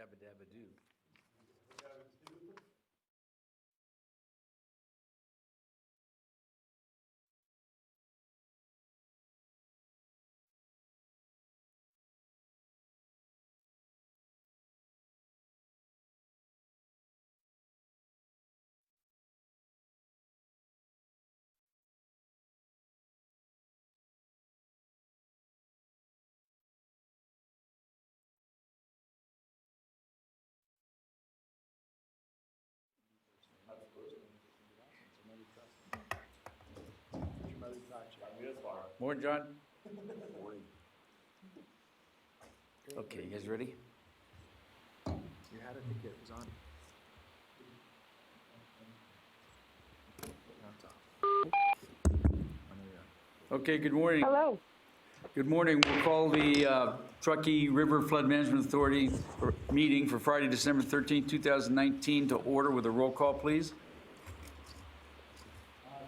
Yabba dabba do. Morning, John. Morning. Okay, you guys ready? You had it, I think it was on. Okay, good morning. Hello. Good morning. We'll call the Truckee River Flood Management Authority meeting for Friday, December 13th, 2019 to order with a roll call, please.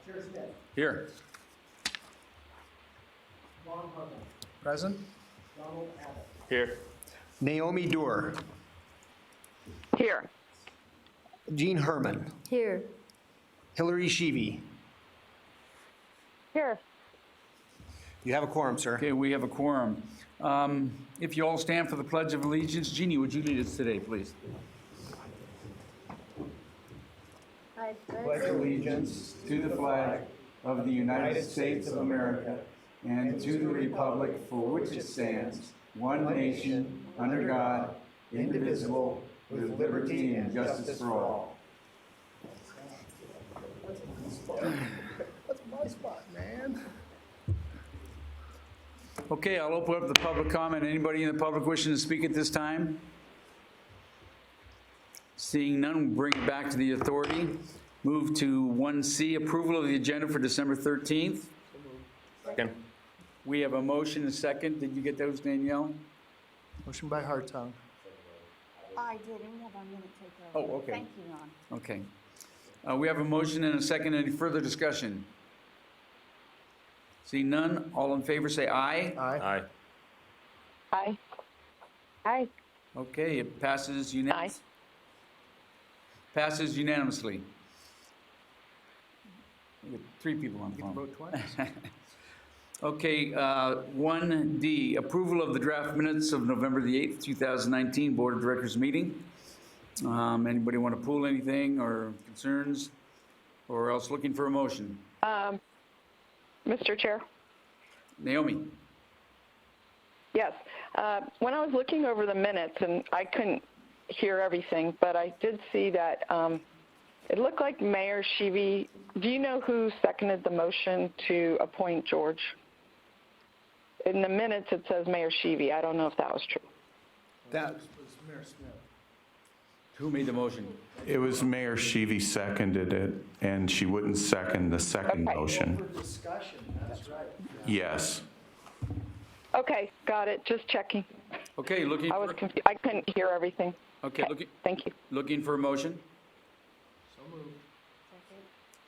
Chair Stead. Here. Ron Hartman. Present. Donald Abbott. Here. Naomi Doerr. Here. Jean Herman. Here. Hillary Sheevy. Here. You have a quorum, sir. Okay, we have a quorum. If you all stand for the Pledge of Allegiance, Jeannie, would you lead us today, please? I Pledge allegiance To the flag of the United States of America and to the republic for which it stands, one nation, under God, indivisible, with liberty and justice for all. That's my spot, man. Okay, I'll open up the public comment. Anybody in the public wishing to speak at this time? Seeing none, we'll bring it back to the authority. Move to 1C, approval of the agenda for December 13th. Second. We have a motion and a second. Did you get those, Danielle? Motion by Hartung. did, and we have our minute taker. Oh, okay. Thank you, Ron. Okay. We have a motion and a second. Any further discussion? See none, all in favor say aye. Aye. Aye. Aye. Okay, it passes Aye. unanimously. Passes unanimously. We got 3 people on the You can phone. vote twice. Okay, 1D, approval of the draft minutes of November the 8th, 2019 Board of Directors meeting. Anybody want to pull anything or concerns? Or else looking for a motion? Mr. Chair? Naomi? Yes. When I was looking over the minutes, and I couldn't hear everything, but I did see that it looked like Mayor Sheevy, do you know who seconded the motion to appoint George? In the minutes, it says Mayor Sheevy. I don't know if that was true. That was Mayor Smith. Who made the motion? It was Mayor Sheevy seconded it, and she wouldn't second the second Okay. motion. For discussion, that's right. Yes. Okay, got it. Just checking. Okay, looking I was for, confused. I couldn't hear everything. okay, Thank you. looking for a motion? So moved.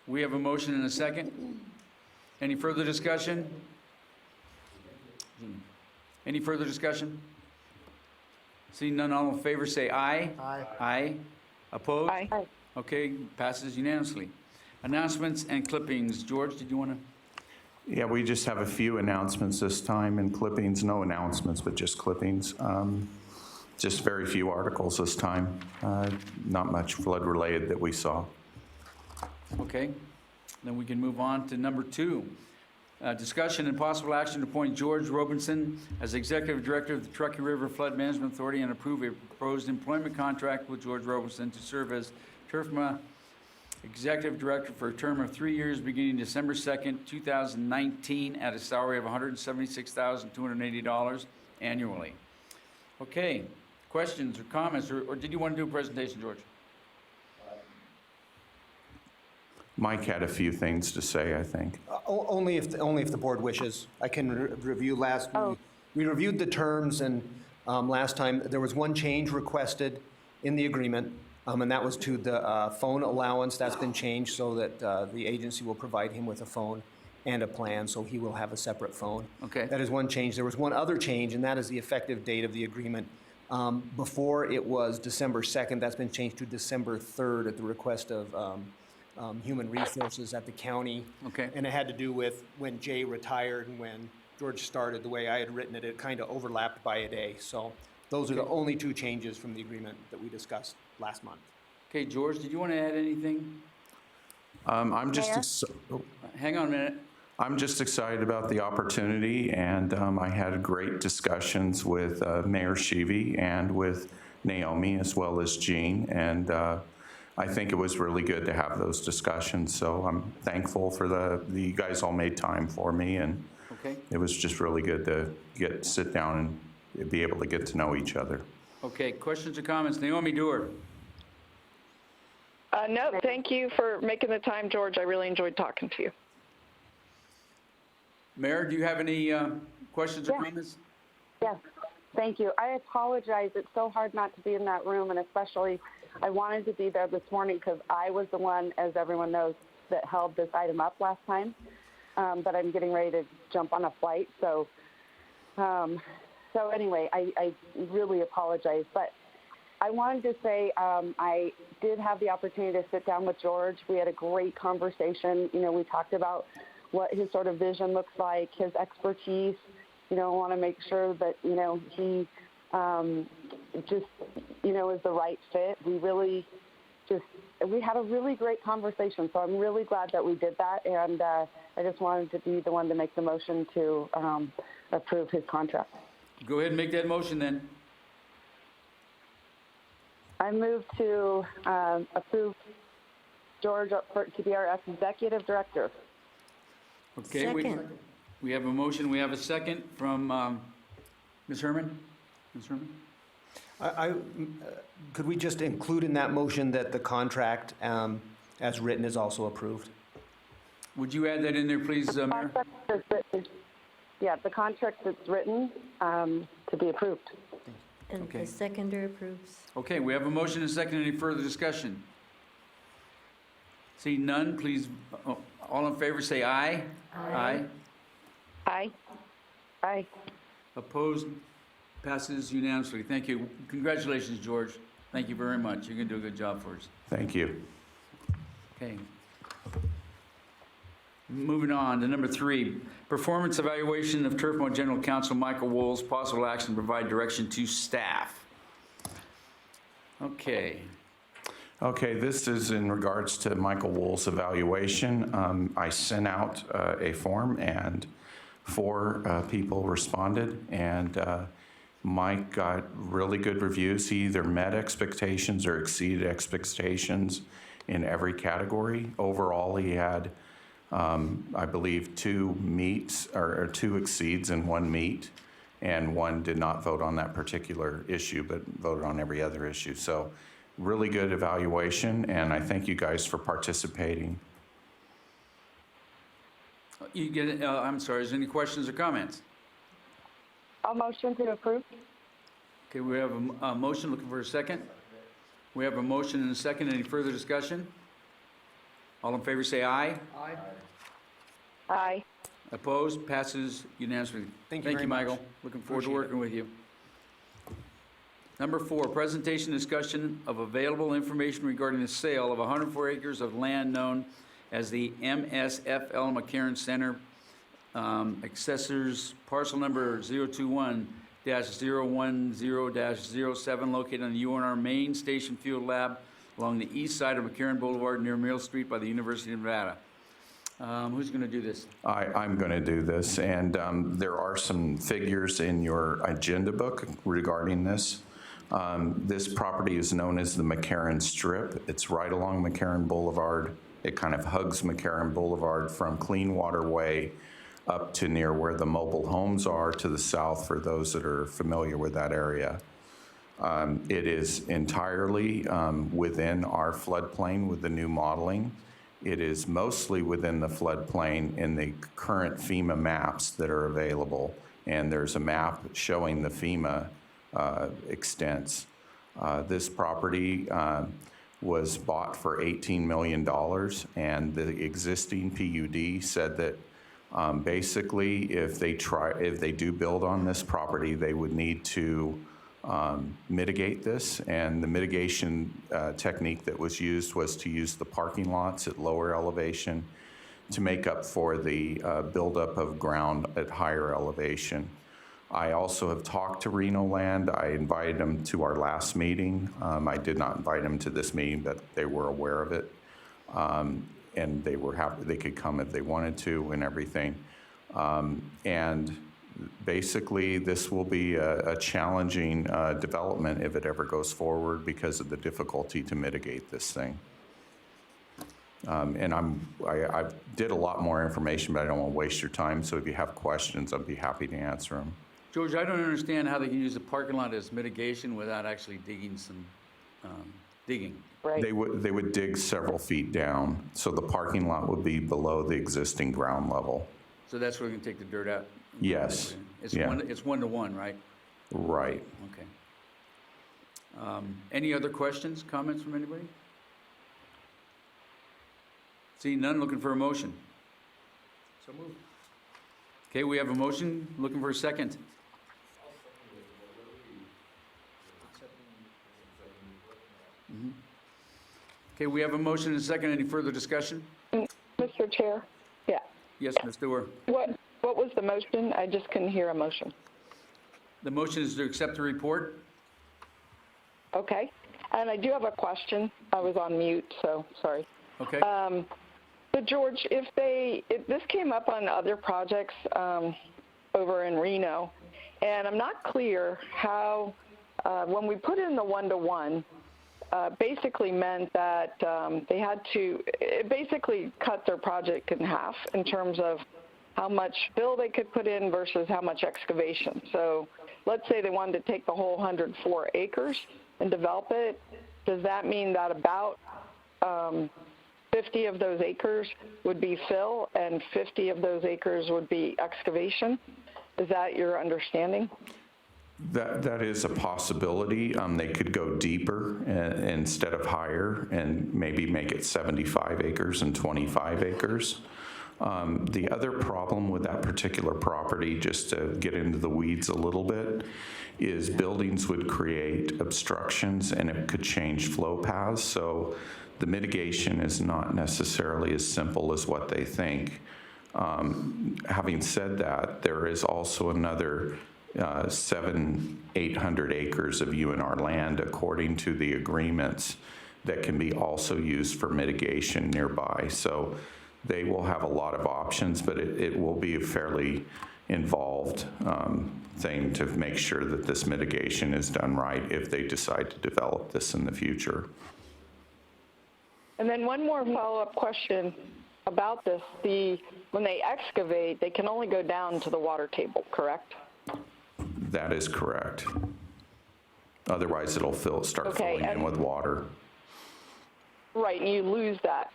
We have a motion and a second. Any further discussion? Any further discussion? Seeing none, all in favor say aye. Aye. Aye. Opposed? Aye. Okay, passes unanimously. Announcements and clippings. George, did you want to? Yeah, we just have a few announcements this time and clippings, no announcements, but just clippings. Just very few articles this time. Not much flood-related that we saw. Okay, then we can move on to number 2. Discussion and possible action to appoint George Robinson as Executive Director of the Truckee River Flood Management Authority and approve a proposed employment contract with George Robinson to serve as TRFMA Executive Director for a term of 3 years beginning December 2nd, 2019 at a salary of $176,280 annually. Okay, questions or comments, or did you want to do a presentation, George? Mike had a few things to say, I think. Only if the board wishes. I can review last. Oh. We reviewed the terms, and last time there was one change requested in the agreement, and that was to the phone allowance. That's been changed so that the agency will provide him with a phone and a plan, so he will have a separate phone. Okay. That is one change. There was one other change, and that is the effective date of the agreement Before it was December 2nd, that's been changed to December 3rd at the request of Human Resources at the county. Okay. And it had to do with when Jay retired and when George started. The way I had written it, it kind of overlapped by a day. So those are the only two changes from the agreement that we discussed last month. Okay, George, did you want to add anything? I'm just, Hang on a minute. I'm just excited about the opportunity, and I had great discussions with Mayor Sheevy and with Naomi as well as Jean, and I think it was really good to have those discussions. So I'm thankful for you guys all made time for me, and Okay. it was just really good to sit down and be able to get to know each other. Okay, questions or comments? Naomi Dewar. No, thank you for making the time, George. I really enjoyed talking to you. Mayor, do you have any questions or Yeah. comments? Yes, thank you. I apologize. It's so hard not to be in that room, and especially I wanted to be there this morning because I was the one, as everyone knows, that held this item up last time. But I'm getting ready to jump on a flight. So anyway, I really apologize. But I wanted to say I did have the opportunity to sit down with George. We had a great conversation. You know, we talked about what his sort of vision looks like, his expertise. You know, I want to make sure that, you know, he just, you know, is the right fit. We had a really great conversation. So I'm really glad that we did that. And I just wanted to be the one to make the motion to approve his contract. Go ahead and make that motion then. I move to approve George to be our executive director. Okay. Second. We have a motion, we have a second from Ms. Herman. Ms. Herman? Could we just include in that motion that the contract as written is also approved? Would you add that in there, please, Mayor? Contract that's written- Yeah, the contract that's written to be approved. And Okay. the seconder approves. Okay, we have a motion and a second. Any further discussion? See none, please, all in favor say aye. Aye. Aye. Aye. Opposed? Passes unanimously. Thank you. Congratulations, George. Thank you very much. You're going to do a good job for us. Thank you. Okay. Moving on to number 3, performance evaluation of Turf Mo General Counsel Michael Wool's possible action to provide direction to staff. Okay. Okay, this is in regards to Michael Wool's evaluation. I sent out a form and 4 people responded, and Mike got really good reviews. He either met expectations or exceeded expectations in every category. Overall, he had, I believe, 2 meets or 2 exceeds and 1 meet, and 1 did not vote on that particular issue, but voted on every other issue. So really good evaluation, and I thank you guys for participating. You get it, I'm sorry, is there any questions or comments? I'll motion to approve. Okay, we have a motion, looking for a second. We have a motion and a second. Any further discussion? All in favor say aye. Aye. Opposed? Passes unanimously. Thank you very much. Michael. Looking forward to Appreciate working with you. Number 4, presentation discussion of available information regarding the sale of 104 acres of land known as the MSFL McCarran Center, accessors parcel number 021-010-07, located on the UNR Main Station Field Lab along the east side of McCarran Boulevard near Mill Street by the University of Nevada. Who's going to do this? I'm going to do this, and there are some figures in your agenda book regarding this. This property is known as the McCarran Strip. It's right along McCarran Boulevard. It kind of hugs McCarran Boulevard from Cleanwater Way up to near where the mobile homes are to the south, for those that are familiar with that area. It is entirely within our floodplain with the new modeling. It is mostly within the floodplain in the current FEMA maps that are available, and there's a map showing the FEMA extents. This property was bought for $18 million, and the existing PUD said that basically if they do build on this property, they would need to mitigate this, and the mitigation technique that was used was to use the parking lots at lower elevation to make up for the buildup of ground at higher elevation. I also have talked to Reno Land. I invited them to our last meeting. I did not invite them to this meeting, but they were aware of it. And they were happy they could come if they wanted to and everything. And basically, this will be a challenging development if it ever goes forward because of the difficulty to mitigate this thing. And I did a lot more information, but I don't want to waste your time. So if you have questions, I'd be happy to answer them. George, I don't understand how they can use the parking lot as mitigation without actually digging some, digging. Right. They would dig several feet down, so the parking lot would be below the existing ground level. So that's where we can take the dirt out? Yes. It's Yeah. it's 1-to-1, right? Right. Okay. Any other questions, comments from anybody? Seeing none, looking for a motion. So moved. Okay, we have a motion, looking for a second. Okay, we have a motion and a second. Any further discussion? Mr. Chair? Yeah. Yes, Ms. Dewar. What was the motion? I just couldn't hear a motion. The motion is to accept the report. Okay. And I do have a question. I was on mute, so sorry. Okay. So George, if this came up on other projects over in Reno, and I'm not clear how, when we put in the 1-to-1, basically meant that it basically cut their project in half in terms of how much fill they could put in versus how much excavation. So let's say they wanted to take the whole 104 acres and develop it. Does that mean that about 50 of those acres would be fill and 50 of those acres would be excavation? Is that your understanding? That is a possibility. They could go deeper instead of higher and maybe make it 75 acres and 25 acres. The other problem with that particular property, just to get into the weeds a little bit, is buildings would create obstructions and it could change flow paths. So the mitigation is not necessarily as simple as what they think. Having said that, there is also another 700-800 acres of UNR land, according to the agreements, that can be also used for mitigation nearby. So they will have a lot of options, but it will be a fairly involved thing to make sure that this mitigation is done right if they decide to develop this in the future. And then one more follow-up question about this. When they excavate, they can only go down to the water table, correct? That is correct. Otherwise, it'll start filling in with water. Right, and you lose that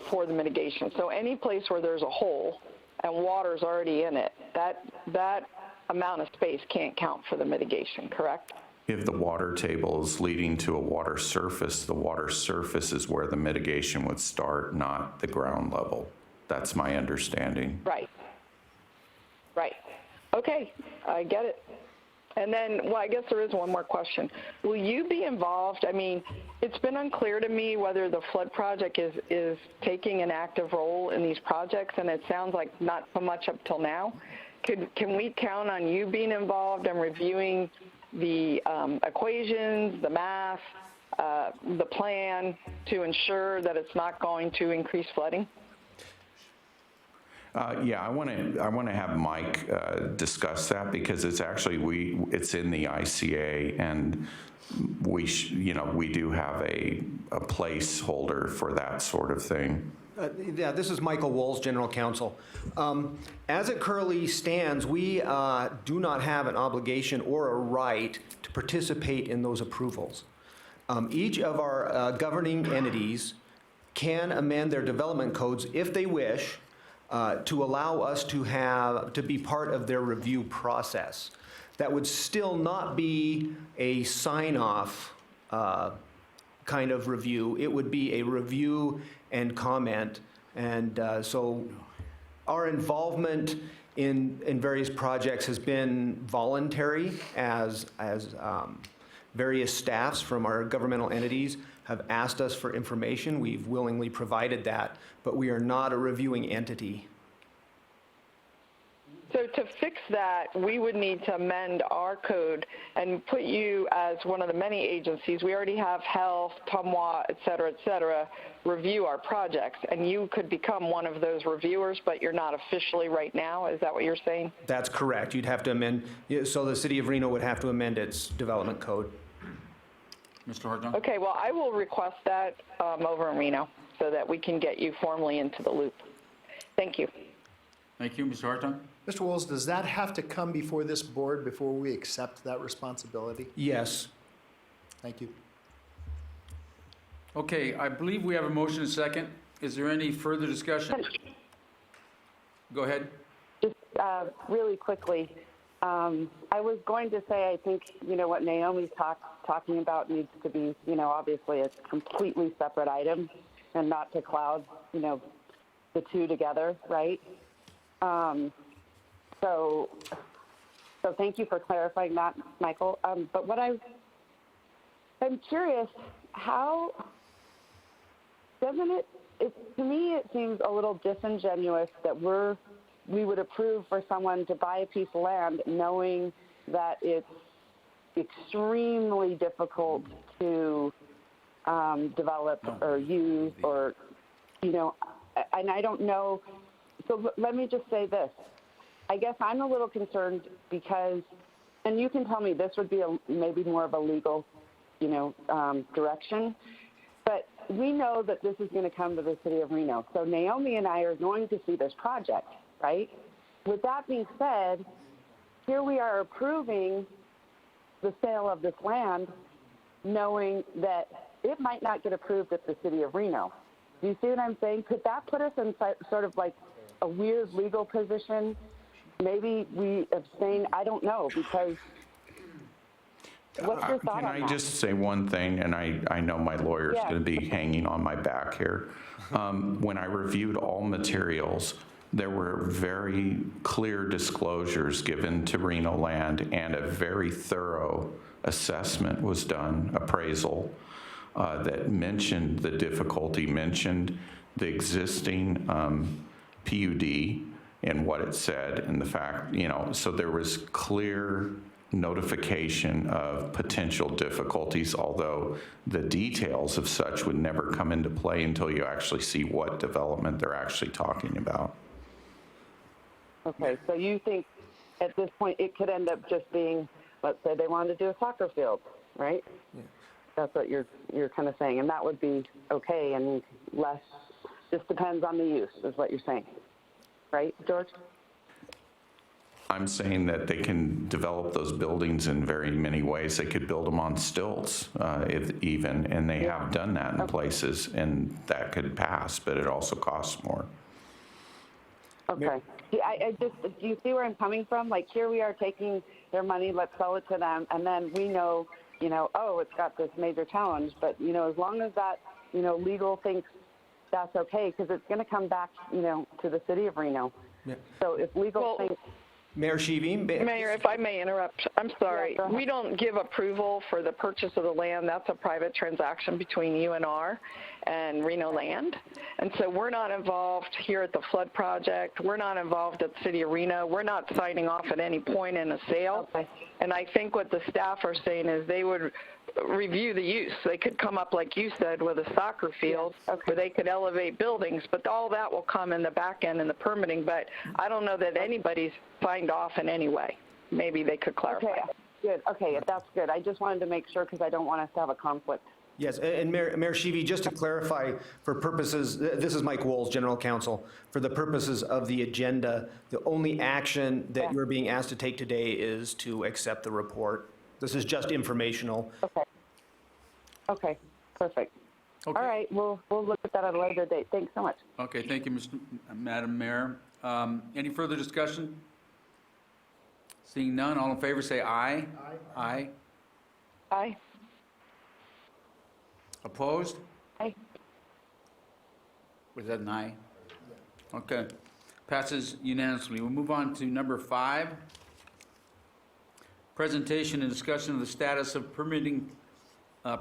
for the mitigation. So any place where there's a hole and water's already in it, that amount of space can't count for the mitigation, correct? If the water table is leading to a water surface, the water surface is where the mitigation would start, not the ground level. That's my understanding. Right. Right. Okay, I get it. And then, well, I guess there is one more question. Will you be involved? I mean, it's been unclear to me whether the flood project is taking an active role in these projects, and it sounds like not so much up till now. Can we count on you being involved and reviewing the equations, the math, the plan to ensure that it's not going to increase flooding? Yeah, I want to have Mike discuss that, because it's actually it's in the ICA, and we do have a placeholder for that sort of thing. Yeah, this is Michael Wolz, General Counsel. As it currently stands, we do not have an obligation or a right to participate in those approvals. Each of our governing entities can amend their development codes if they wish to allow us to be part of their review process. That would still not be a sign-off kind of review. It would be a review and comment. And so our involvement in various projects has been voluntary as various staffs from our governmental entities have asked us for information. We've willingly provided that, but we are not a reviewing entity. So to fix that, we would need to amend our code and put you as one of the many agencies. We already have health, TUMWA, et cetera, review our projects. And you could become one of those reviewers, but you're not officially right now. Is that what you're saying? That's correct. You'd have to amend, so the city of Reno would have to amend its development code. Mr. Hartung? Okay, well, I will request that over in Reno so that we can get you formally into the loop. Thank you. Thank you. Mr. Hartung? Mr. Wills, does that have to come before this board before we accept that responsibility? Yes. Thank you. Okay, I believe we have a motion and a second. Is there any further discussion? Go ahead. Just really quickly, I was going to say, I think, what Naomi's talking about needs to be, obviously a completely separate item and not to cloud, the two together, right? So thank you for clarifying that, Michael. But what I'm curious, how doesn't it, to me, it seems a little disingenuous that we would approve for someone to buy a piece of land knowing that it's extremely difficult to develop or use or, and I don't know. So let me just say this. I guess I'm a little concerned because, and you can tell me this would be maybe more of a legal, direction, but we know that this is going to come to the city of Reno. So Naomi and I are going to see this project, right? With that being said, here we are approving the sale of this land, knowing that it might not get approved at the city of Reno. Do you see what I'm saying? Could that put us in sort of like a weird legal position? Maybe we abstain. I don't know, because what's your thought Can on I that? just say one thing, and I know my lawyer's Yeah. going to be hanging on my back here. When I reviewed all materials, there were very clear disclosures given to Reno Land, and a very thorough assessment was done, appraisal, that mentioned the difficulty, mentioned the existing PUD and what it said, and the fact, so there was clear notification of potential difficulties, although the details of such would never come into play until you actually see what development they're actually talking about. Okay, so you think at this point it could end up just being, let's say they wanted to do a soccer field, right? Yeah. That's what you're kind of saying, and that would be okay and less, just depends on the use, is what you're saying. Right, George? I'm saying that they can develop those buildings in very many ways. They could build them on stilts, and they have done that in places, and that could pass, but it also costs more. Okay. I just, do you see where I'm coming from? Like, here we are taking their money, let's sell it to them, and then we know, oh, it's got this major challenge, but, as long as that, legal thinks that's okay, because it's going to come back, to the city of Reno. Yeah. So if legal thinks... Mayor Sheevy? Mayor, if I may interrupt, I'm sorry. Yeah, we don't give approval for the purchase of the land. That's a private transaction between UNR and Reno Land. And so we're not involved here at the flood project. We're not involved at the city of Reno. We're not signing off at any point in a sale. Okay. And I think what the staff are saying is they would review the use. They could come up, like you said, with a soccer field where they could elevate buildings, but all that will come in the back end in the permitting. But I don't know that anybody's signed off in any way. Maybe they could clarify. Okay, good. Okay, that's good. I just wanted to make sure because I don't want us to have a conflict. Yes, and Mayor Sheevy, just to clarify, for purposes, this is Mike Wolz, General Counsel, for the purposes of the agenda, the only action that you're being asked to take today is to accept the report. This is just informational. Okay. Okay, perfect. Okay. All right, we'll look at that at a later date. Thanks so much. Okay, thank you, Madam Mayor. Any further discussion? Seeing none, all in favor say aye. Aye. Aye. Opposed? Aye. Was that an aye? Okay. Passes unanimously. We'll move on to number 5. Presentation and discussion of the status of permitting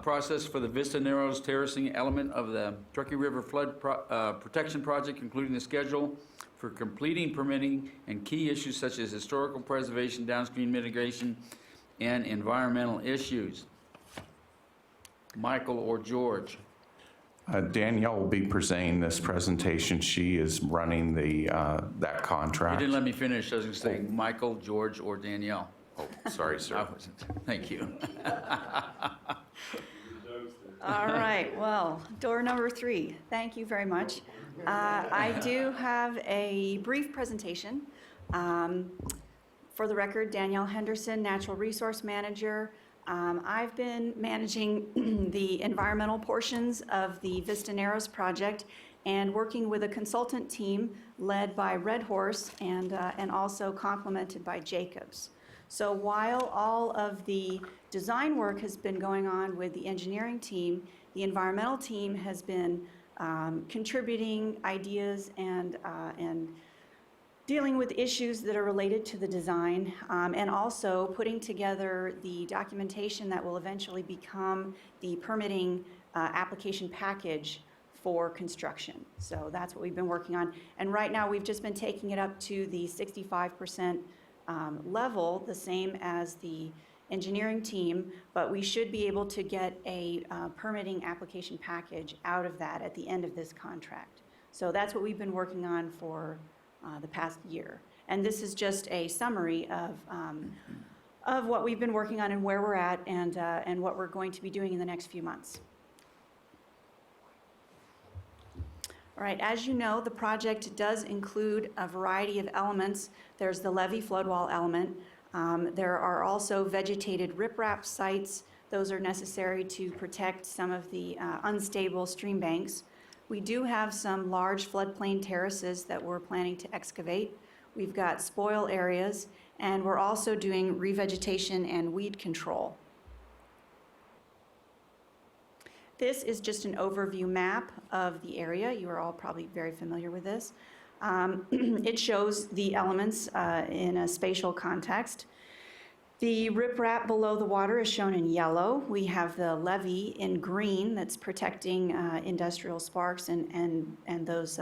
process for the Vista Narrows terracing element of the Truckee River Flood Protection Project, including the schedule for completing permitting and key issues such as historical preservation, downstream mitigation, and environmental issues. Michael or George? Danielle will be presenting this presentation. She is running that You contract. didn't let me finish. I was going to say Michael, George, or Danielle. Oh, sorry, I sir. wasn't. Thank you. All right, well, door number 3. Thank you very much. I do have a brief presentation. For the record, Danielle Henderson, Natural Resource Manager. I've been managing the environmental portions of the Vista Narrows project and working with a consultant team led by Red Horse and also complemented by Jacobs. So while all of the design work has been going on with the engineering team, the environmental team has been contributing ideas and dealing with issues that are related to the design, and also putting together the documentation that will eventually become the permitting application package for construction. So that's what we've been working on. And right now, we've just been taking it up to the 65% level, the same as the engineering team, but we should be able to get a permitting application package out of that at the end of this contract. So that's what we've been working on for the past year. And this is just a summary of what we've been working on and where we're at and what we're going to be doing in the next few months. All right, as you know, the project does include a variety of elements. There's the levee flood wall element. There are also vegetated riprap sites. Those are necessary to protect some of the unstable stream banks. We do have some large floodplain terraces that we're planning to excavate. We've got spoil areas, and we're also doing revegetation and weed control. This is just an overview map of the area. You are all probably very familiar with this. It shows the elements in a spatial context. The riprap below the water is shown in yellow. We have the levee in green that's protecting industrial sparks and those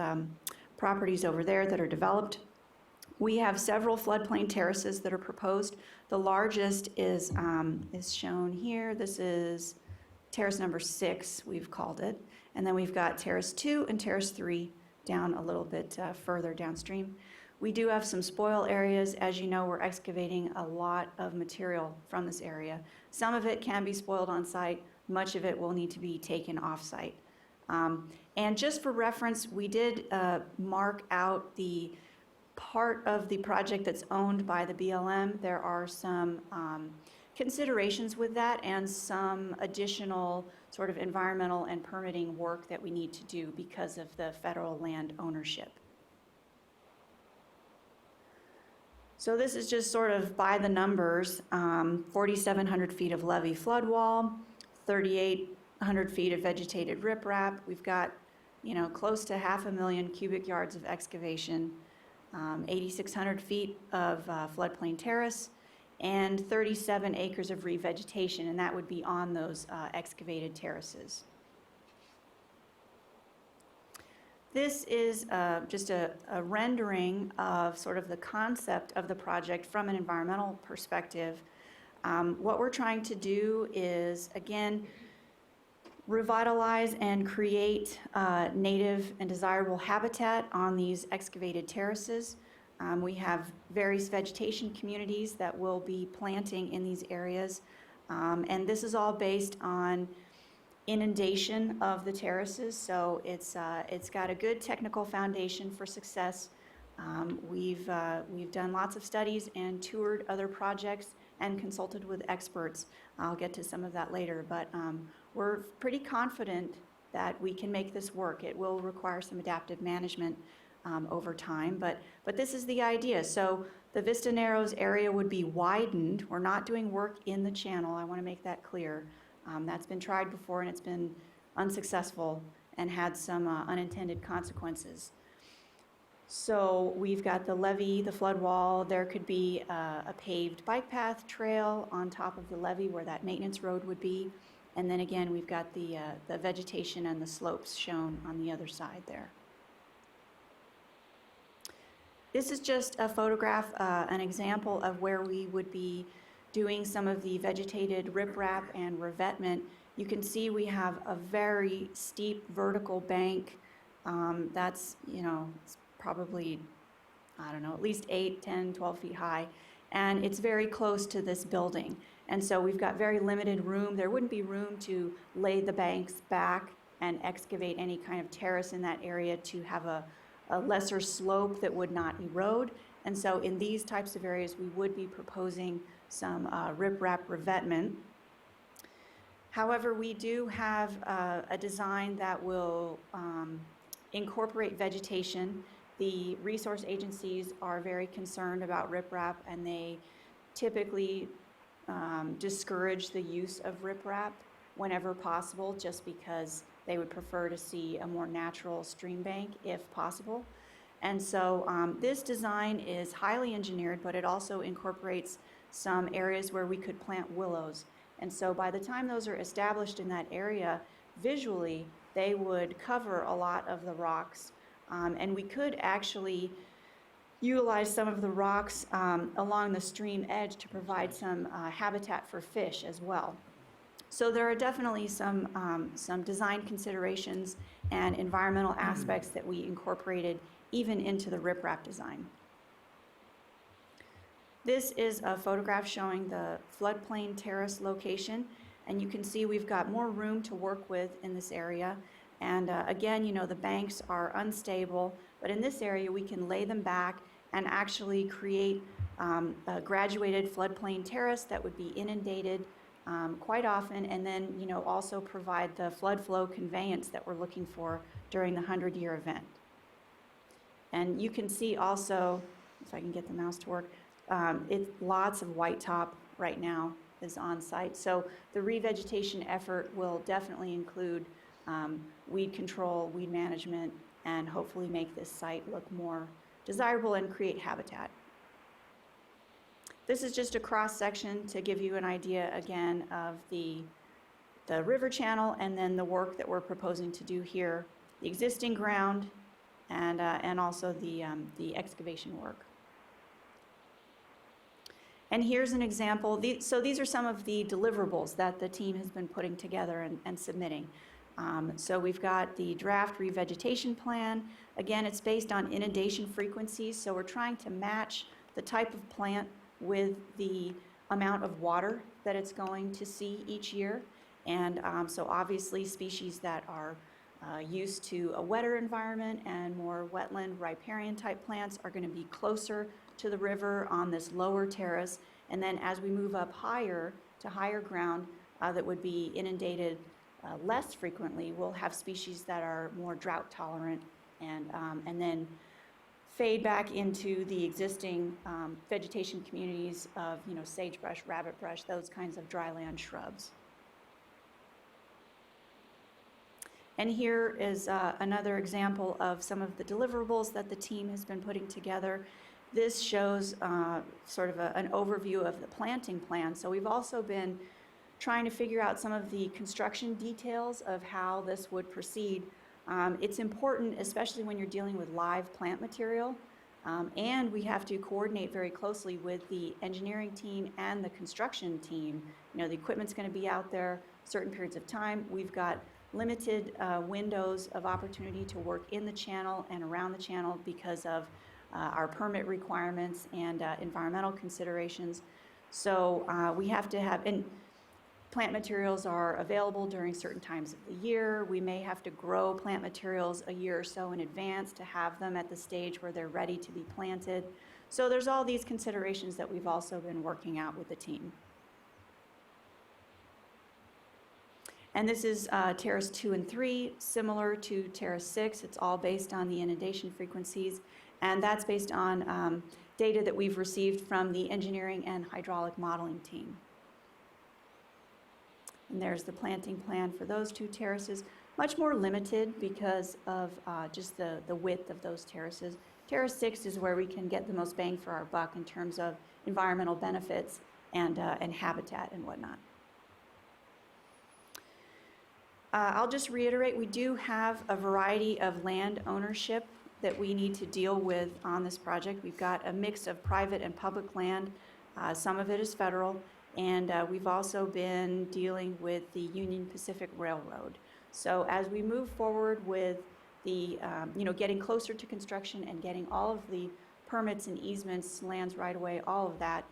properties over there that are developed. We have several floodplain terraces that are proposed. The largest is shown here. This is terrace number 6, we've called it. And then we've got terrace 2 and terrace 3 down a little bit further downstream. We do have some spoil areas. As you know, we're excavating a lot of material from this area. Some of it can be spoiled on site. Much of it will need to be taken off site. And just for reference, we did mark out the part of the project that's owned by the BLM. There are some considerations with that and some additional sort of environmental and permitting work that we need to do because of the federal land ownership. So this is just sort of by the numbers, 4,700 feet of levee flood wall, 3,800 feet of vegetated riprap. We've got, close to 500,000 cubic yards of excavation, 8,600 feet of floodplain terrace, and 37 acres of revegetation, and that would be on those excavated terraces. This is just a rendering of sort of the concept of the project from an environmental perspective. What we're trying to do is, again, revitalize and create native and desirable habitat on these excavated terraces. We have various vegetation communities that will be planting in these areas. And this is all based on inundation of the terraces, so it's got a good technical foundation for success. We've done lots of studies and toured other projects and consulted with experts. I'll get to some of that later, but we're pretty confident that we can make this work. It will require some adaptive management over time, but this is the idea. So the Vista Narrows area would be widened. We're not doing work in the channel. I want to make that clear. That's been tried before and it's been unsuccessful and had some unintended consequences. So we've got the levee, the flood wall. There could be a paved bike path trail on top of the levee where that maintenance road would be. And then again, we've got the vegetation and the slopes shown on the other side there. This is just a photograph, an example of where we would be doing some of the vegetated riprap and revetment. You can see we have a very steep vertical bank. That's, it's probably, I don't know, at least 8, 10, 12 feet high. And it's very close to this building. And so we've got very limited room. There wouldn't be room to lay the banks back and excavate any kind of terrace in that area to have a lesser slope that would not erode. And so in these types of areas, we would be proposing some riprap revetment. However, we do have a design that will incorporate vegetation. The resource agencies are very concerned about riprap, and they typically discourage the use of riprap whenever possible, just because they would prefer to see a more natural stream bank if possible. And so this design is highly engineered, but it also incorporates some areas where we could plant willows. And so by the time those are established in that area, visually, they would cover a lot of the rocks. And we could actually utilize some of the rocks along the stream edge to provide some habitat for fish as well. So there are definitely some design considerations and environmental aspects that we incorporated even into the riprap design. This is a photograph showing the floodplain terrace location, and you can see we've got more room to work with in this area. And again, the banks are unstable, but in this area we can lay them back and actually create a graduated floodplain terrace that would be inundated quite often, and then also provide the flood flow conveyance that we're looking for during the 100-year event. And you can see also, if I can get the mouse to work, it's lots of white top right now is on site. So the revegetation effort will definitely include weed control, weed management, and hopefully make this site look more desirable and create habitat. This is just a cross section to give you an idea again of the river channel and then the work that we're proposing to do here, the existing ground and also the excavation work. And here's an example. So these are some of the deliverables that the team has been putting together and submitting. So we've got the draft revegetation plan. Again, it's based on inundation frequencies, so we're trying to match the type of plant with the amount of water that it's going to see each year. And so obviously species that are used to a wetter environment and more wetland riparian type plants are going to be closer to the river on this lower terrace. And then as we move up higher to higher ground that would be inundated less frequently, we'll have species that are more drought tolerant and then fade back into the existing vegetation communities of sagebrush, rabbitbrush, those kinds of dryland shrubs. And here is another example of some of the deliverables that the team has been putting together. This shows sort of an overview of the planting plan. So we've also been trying to figure out some of the construction details of how this would proceed. It's important, especially when you're dealing with live plant material, and we have to coordinate very closely with the engineering team and the construction team. The equipment's going to be out there certain periods of time. We've got limited windows of opportunity to work in the channel and around the channel because of our permit requirements and environmental considerations. So we have to have, and plant materials are available during certain times of the year. We may have to grow plant materials a year or so in advance to have them at the stage where they're ready to be planted. So there's all these considerations that we've also been working out with the team. And this is Terrace 2 and 3, similar to Terrace 6. It's all based on the inundation frequencies, and that's based on data that we've received from the engineering and hydraulic modeling team. And there's the planting plan for those two terraces, much more limited because of just the width of those terraces. Terrace 6 is where we can get the most bang for our buck in terms of environmental benefits and habitat and whatnot. I'll just reiterate, we do have a variety of land ownership that we need to deal with on this project. We've got a mix of private and public land. Some of it is federal, and we've also been dealing with the Union Pacific Railroad. So as we move forward with the, getting closer to construction and getting all of the permits and easements, lands right away, all of that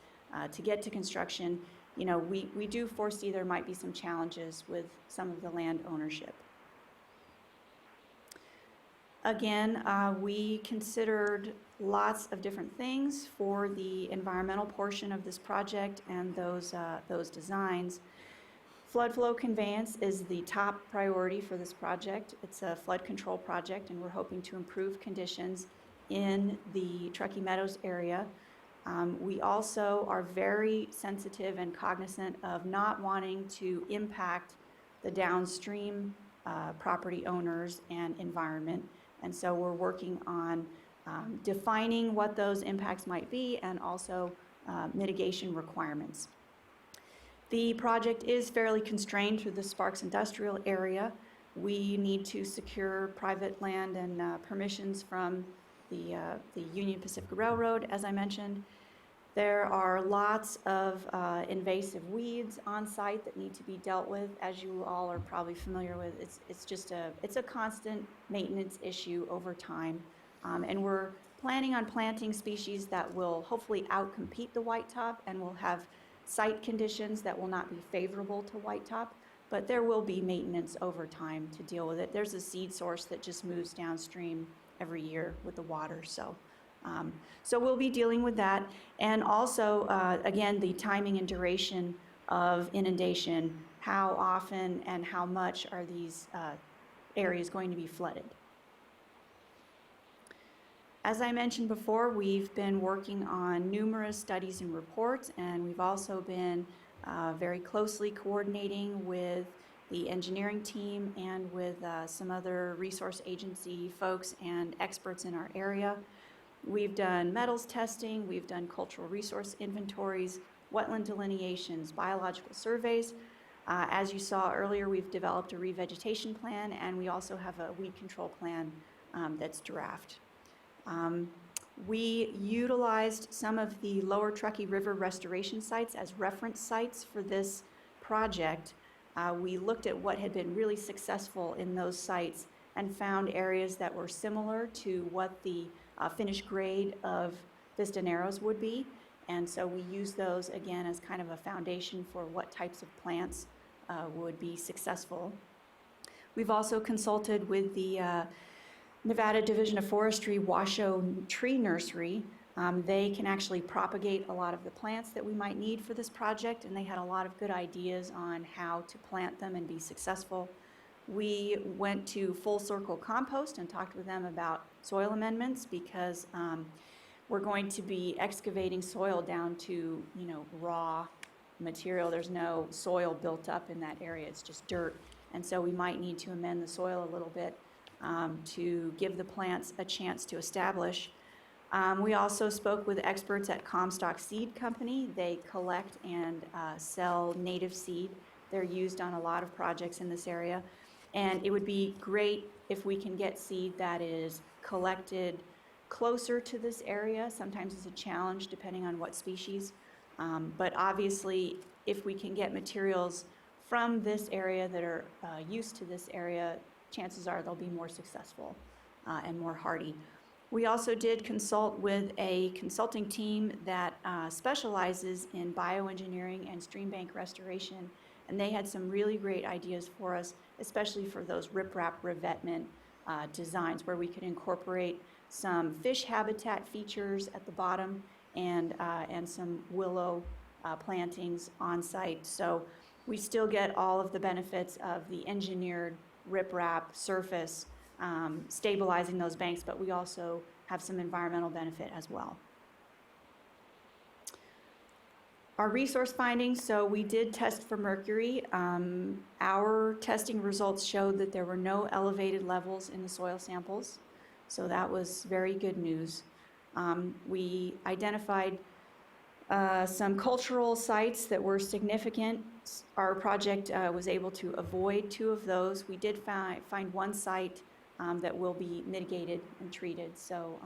to get to construction, we do foresee there might be some challenges with some of the land ownership. Again, we considered lots of different things for the environmental portion of this project and those designs. Flood flow conveyance is the top priority for this project. It's a flood control project, and we're hoping to improve conditions in the Truckee Meadows area. We also are very sensitive and cognizant of not wanting to impact the downstream property owners and environment. And so we're working on defining what those impacts might be and also mitigation requirements. The project is fairly constrained through the Sparks Industrial area. We need to secure private land and permissions from the Union Pacific Railroad, as I mentioned. There are lots of invasive weeds on site that need to be dealt with, as you all are probably familiar with. It's a constant maintenance issue over time, and we're planning on planting species that will hopefully outcompete the whitetop and will have site conditions that will not be favorable to whitetop, but there will be maintenance over time to deal with it. There's a seed source that just moves downstream every year with the water, so we'll be dealing with that. And also, again, the timing and duration of inundation, how often and how much are these areas going to be flooded. As I mentioned before, we've been working on numerous studies and reports, and we've also been very closely coordinating with the engineering team and with some other resource agency folks and experts in our area. We've done metals testing, we've done cultural resource inventories, wetland delineations, biological surveys. As you saw earlier, we've developed a revegetation plan, and we also have a weed control plan that's draft. We utilized some of the lower Truckee River restoration sites as reference sites for this project. We looked at what had been really successful in those sites and found areas that were similar to what the finished grade of Vista Narrows would be. And so we used those again as kind of a foundation for what types of plants would be successful. We've also consulted with the Nevada Division of Forestry Washoe Tree Nursery. They can actually propagate a lot of the plants that we might need for this project, and they had a lot of good ideas on how to plant them and be successful. We went to Full Circle Compost and talked with them about soil amendments because we're going to be excavating soil down to, raw material. There's no soil built up in that area, it's just dirt. And so we might need to amend the soil a little bit to give the plants a chance to establish. We also spoke with experts at Comstock Seed Company. They collect and sell native seed. They're used on a lot of projects in this area. And it would be great if we can get seed that is collected closer to this area. Sometimes it's a challenge depending on what species. But obviously, if we can get materials from this area that are used to this area, chances are they'll be more successful and more hardy. We also did consult with a consulting team that specializes in bioengineering and stream bank restoration, and they had some really great ideas for us, especially for those riprap revetment designs where we could incorporate some fish habitat features at the bottom and some willow plantings on site. So we still get all of the benefits of the engineered riprap surface, stabilizing those banks, but we also have some environmental benefit as well. Our resource findings, so we did test for mercury. Our testing results showed that there were no elevated levels in the soil samples. So that was very good news. We identified some cultural sites that were significant. Our project was able to avoid 2 of those. We did find one site that will be mitigated and treated, so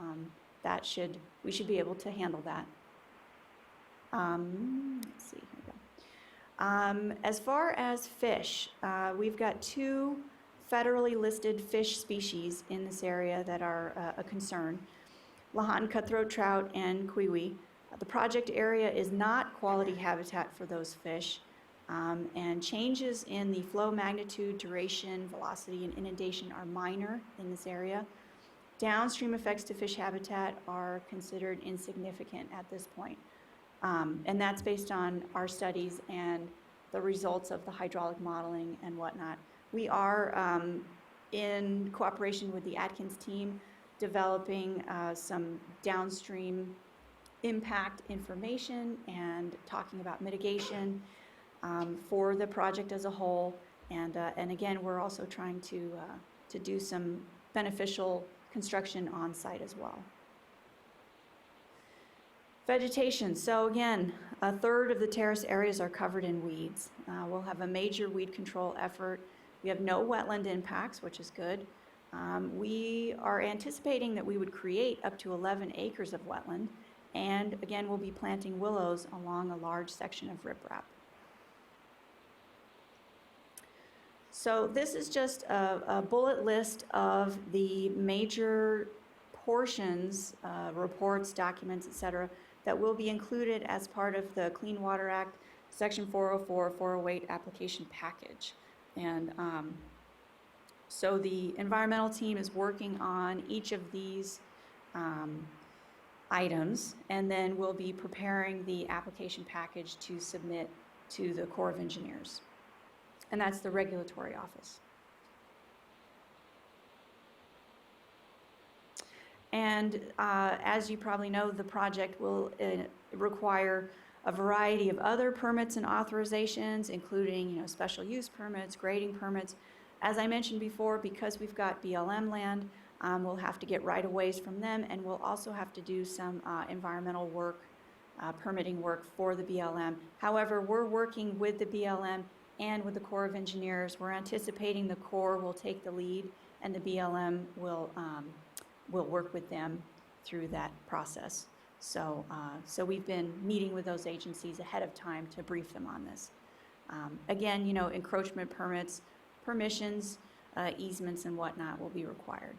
we should be able to handle that. Let's see, here we go. As far as fish, we've got 2 federally listed fish species in this area that are a concern: Lahontan cutthroat trout and kiwi. The project area is not quality habitat for those fish, and changes in the flow magnitude, duration, velocity, and inundation are minor in this area. Downstream effects to fish habitat are considered insignificant at this point, and that's based on our studies and the results of the hydraulic modeling and whatnot. We are, in cooperation with the Atkins team, developing some downstream impact information and talking about mitigation for the project as a whole. And again, we're also trying to do some beneficial construction on site as well. Vegetation. So again, 1/3 of the terrace areas are covered in weeds. We'll have a major weed control effort. We have no wetland impacts, which is good. We are anticipating that we would create up to 11 acres of wetland, and again, we'll be planting willows along a large section of riprap. So this is just a bullet list of the major portions, reports, documents, etc., that will be included as part of the Clean Water Act, Section 404, 408 application package. And so the environmental team is working on each of these items, and then we'll be preparing the application package to submit to the Corps of Engineers. And that's the regulatory office. And as you probably know, the project will require a variety of other permits and authorizations, including, special use permits, grading permits. As I mentioned before, because we've got BLM land, we'll have to get right-of-ways from them, and we'll also have to do some environmental work, permitting work for the BLM. However, we're working with the BLM and with the Corps of Engineers. We're anticipating the Corps will take the lead, and the BLM will work with them through that process. So we've been meeting with those agencies ahead of time to brief them on this. Again, encroachment permits, permissions, easements, and whatnot will be required.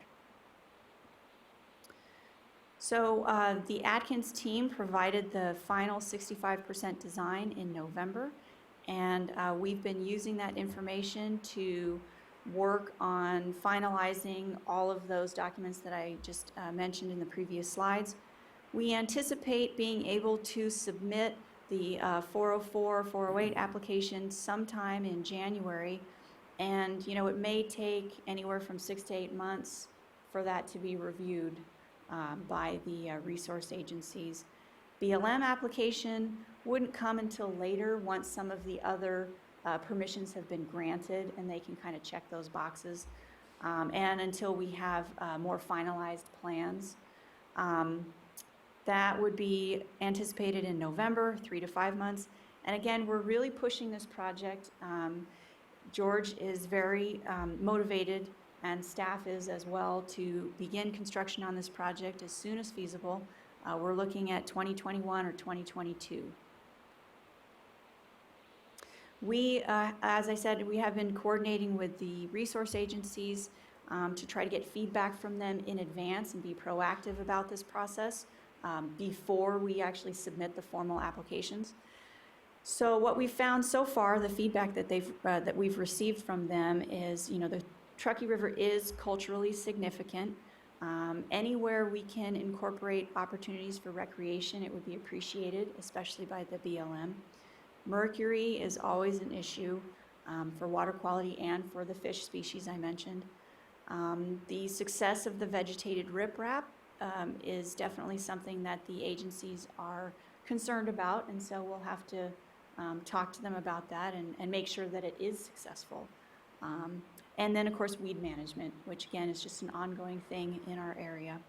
So the Atkins team provided the final 65% design in November, and we've been using that information to work on finalizing all of those documents that I just mentioned in the previous slides. We anticipate being able to submit the 404, 408 application sometime in January, and it may take anywhere from 6 to 8 months for that to be reviewed by the resource agencies. BLM application wouldn't come until later, once some of the other permissions have been granted and they can kind of check those boxes, and until we have more finalized plans. That would be anticipated in November, 3 to 5 months. And again, we're really pushing this project. George is very motivated, and staff is as well, to begin construction on this project as soon as feasible. We're looking at 2021 or 2022. We, as I said, we have been coordinating with the resource agencies to try to get feedback from them in advance and be proactive about this process before we actually submit the formal applications. So what we've found so far, the feedback that we've received from them is, the Truckee River is culturally significant. Anywhere we can incorporate opportunities for recreation, it would be appreciated, especially by the BLM. Mercury is always an issue for water quality and for the fish species I mentioned. The success of the vegetated riprap is definitely something that the agencies are concerned about, and so we'll have to talk to them about that and make sure that it is successful. And then, of course, weed management, which again is just an ongoing thing in our area.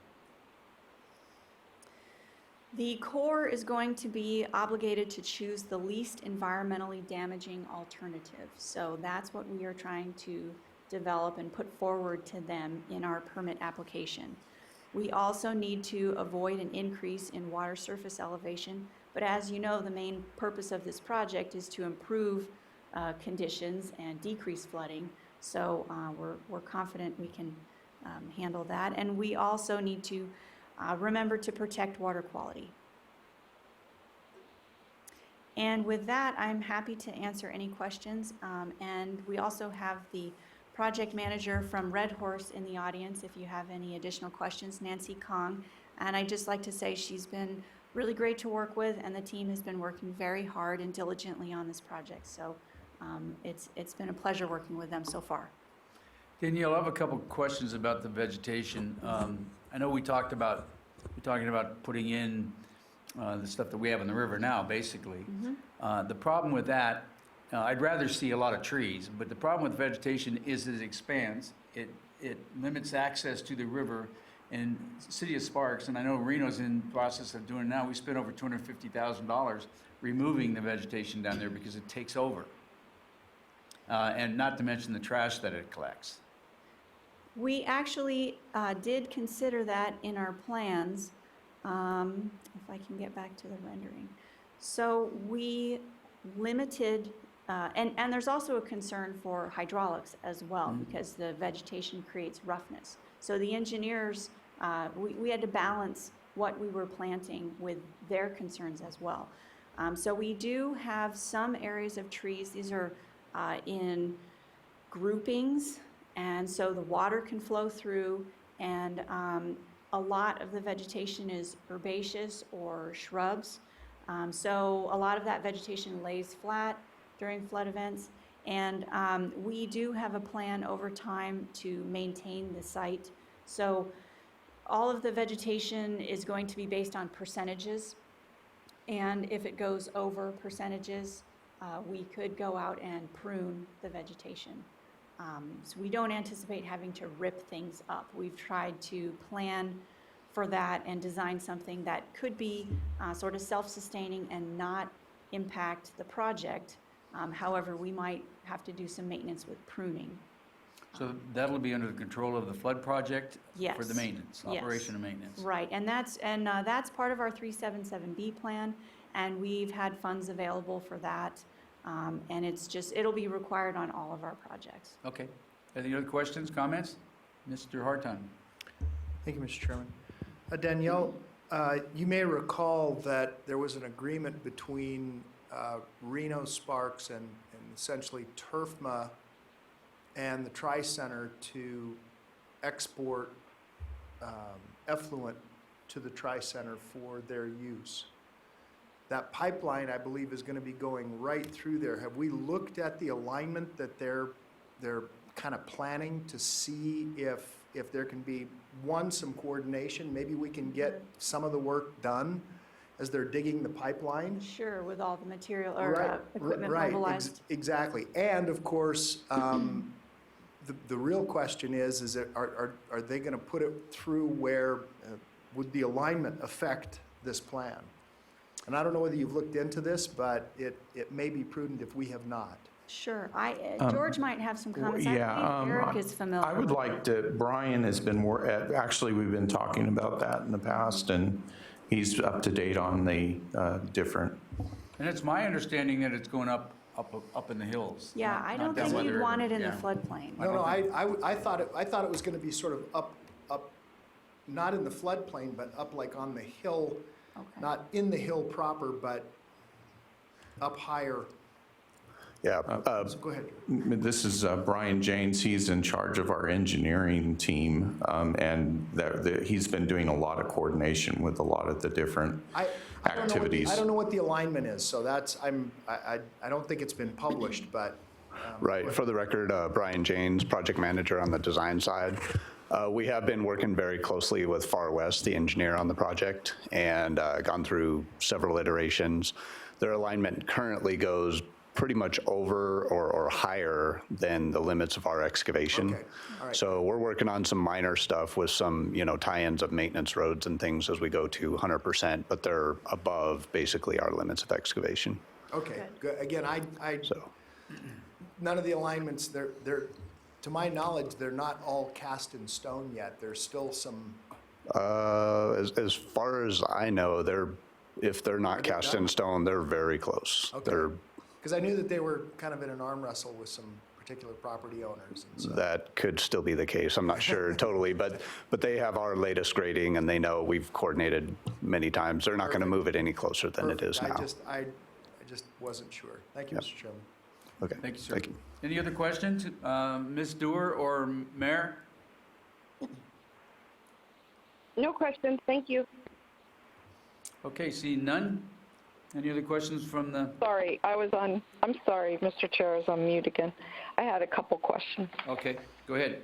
The Corps is going to be obligated to choose the least environmentally damaging alternative. So that's what we are trying to develop and put forward to them in our permit application. We also need to avoid an increase in water surface elevation, but as you know, the main purpose of this project is to improve conditions and decrease flooding. So we're confident we can handle that. And we also need to remember to protect water quality. And with that, I'm happy to answer any questions. And we also have the project manager from Red Horse in the audience if you have any additional questions, Nancy Kong. And I'd just like to say she's been really great to work with, and the team has been working very hard and diligently on this project. So it's been a pleasure working with them so far. Danielle, I have a couple of questions about the vegetation. I know we're talking about putting in the stuff that we have in the river now, basically. The problem with that, I'd rather see a lot of trees, but the problem with vegetation is that it expands. It limits access to the river. In the city of Sparks, and I know Reno's in the process of doing it now, we spent over $250,000 removing the vegetation down there because it takes over. And not to mention the trash that it collects. We actually did consider that in our plans, if I can get back to the rendering. So we limited, and there's also a concern for hydraulics as well, because the vegetation creates roughness. So the engineers, we had to balance what we were planting with their concerns as well. So we do have some areas of trees. These are in groupings, and so the water can flow through, and a lot of the vegetation is herbaceous or shrubs. So a lot of that vegetation lays flat during flood events, and we do have a plan over time to maintain the site. So all of the vegetation is going to be based on percentages, and if it goes over percentages, we could go out and prune the vegetation. So we don't anticipate having to rip things up. We've tried to plan for that and design something that could be sort of self-sustaining and not impact the project. However, we might have to do some maintenance with pruning. So that'll be under the control of the flood project? Yes. For the maintenance, Yes. operation and maintenance? Right, and that's part of our 377B plan, and we've had funds available for that. And it'll be required on all of our projects. Okay. Any other questions, comments? Mr. Hartung? Thank you, Mr. Chairman. Danielle, you may recall that there was an agreement between Reno Sparks and essentially TURFMA and the Tri-Center to export effluent to the Tri-Center for their use. That pipeline, I believe, is going to be going right through there. Have we looked at the alignment that they're kind of planning to see if there can be, some coordination? Maybe we can get some of the work done as they're digging the pipeline? Sure, with all the material or equipment mobilized. Exactly. And of course, the real question is are they going to put it through where would the alignment affect this plan? And I don't know whether you've looked into this, but it may be prudent if we have not. Sure. George might have some comments. Yeah, I think Eric is familiar. I would like to, Brian has been actually, we've been talking about that in the past, and he's up to date on the different. And it's my understanding that it's going up in the hills. Yeah, not- I not don't down think by the you'd river. want it in the Yeah. floodplain. No, I thought it was going to be sort of up, not in the floodplain, but up like on the hill, Okay. not in the hill proper, but up higher. Yeah, So go ahead. This is Brian Janes. He's in charge of our engineering team, and he's been doing a lot of coordination with a lot of the different activities. I don't know what the alignment is, so that's, I don't think it's been published, but. right. For the record, Brian Janes, project manager on the design side. We have been working very closely with Far West, the engineer on the project, and gone through several iterations. Their alignment currently goes pretty much over or higher than the limits of our excavation. Okay, all right. So we're working on some minor stuff with some, tie-ins of maintenance roads and things as we go to 100%, but they're above basically our limits of excavation. Okay, good. Again, So, none of the alignments, they're, to my knowledge, they're not all cast in stone yet. There's still some, as far as I know, if they're not they cast done? in stone, they're very close. Okay. They're because I knew that they were kind of in an arm wrestle with some particular property owners and so. That could still be the case. I'm not sure totally, but they have our latest grading and they know we've coordinated many times. They're not going to move it any closer than it is now. I just wasn't sure. Thank you, Mr. Chairman. Okay. Thank you, sir. Thank you. Any other questions? Ms. Dewar or Mayor? No questions, thank you. Okay, see none. Any other questions from the, Sorry, I'm sorry, Mr. Chair, I was on mute again. I had a couple questions. okay, go ahead.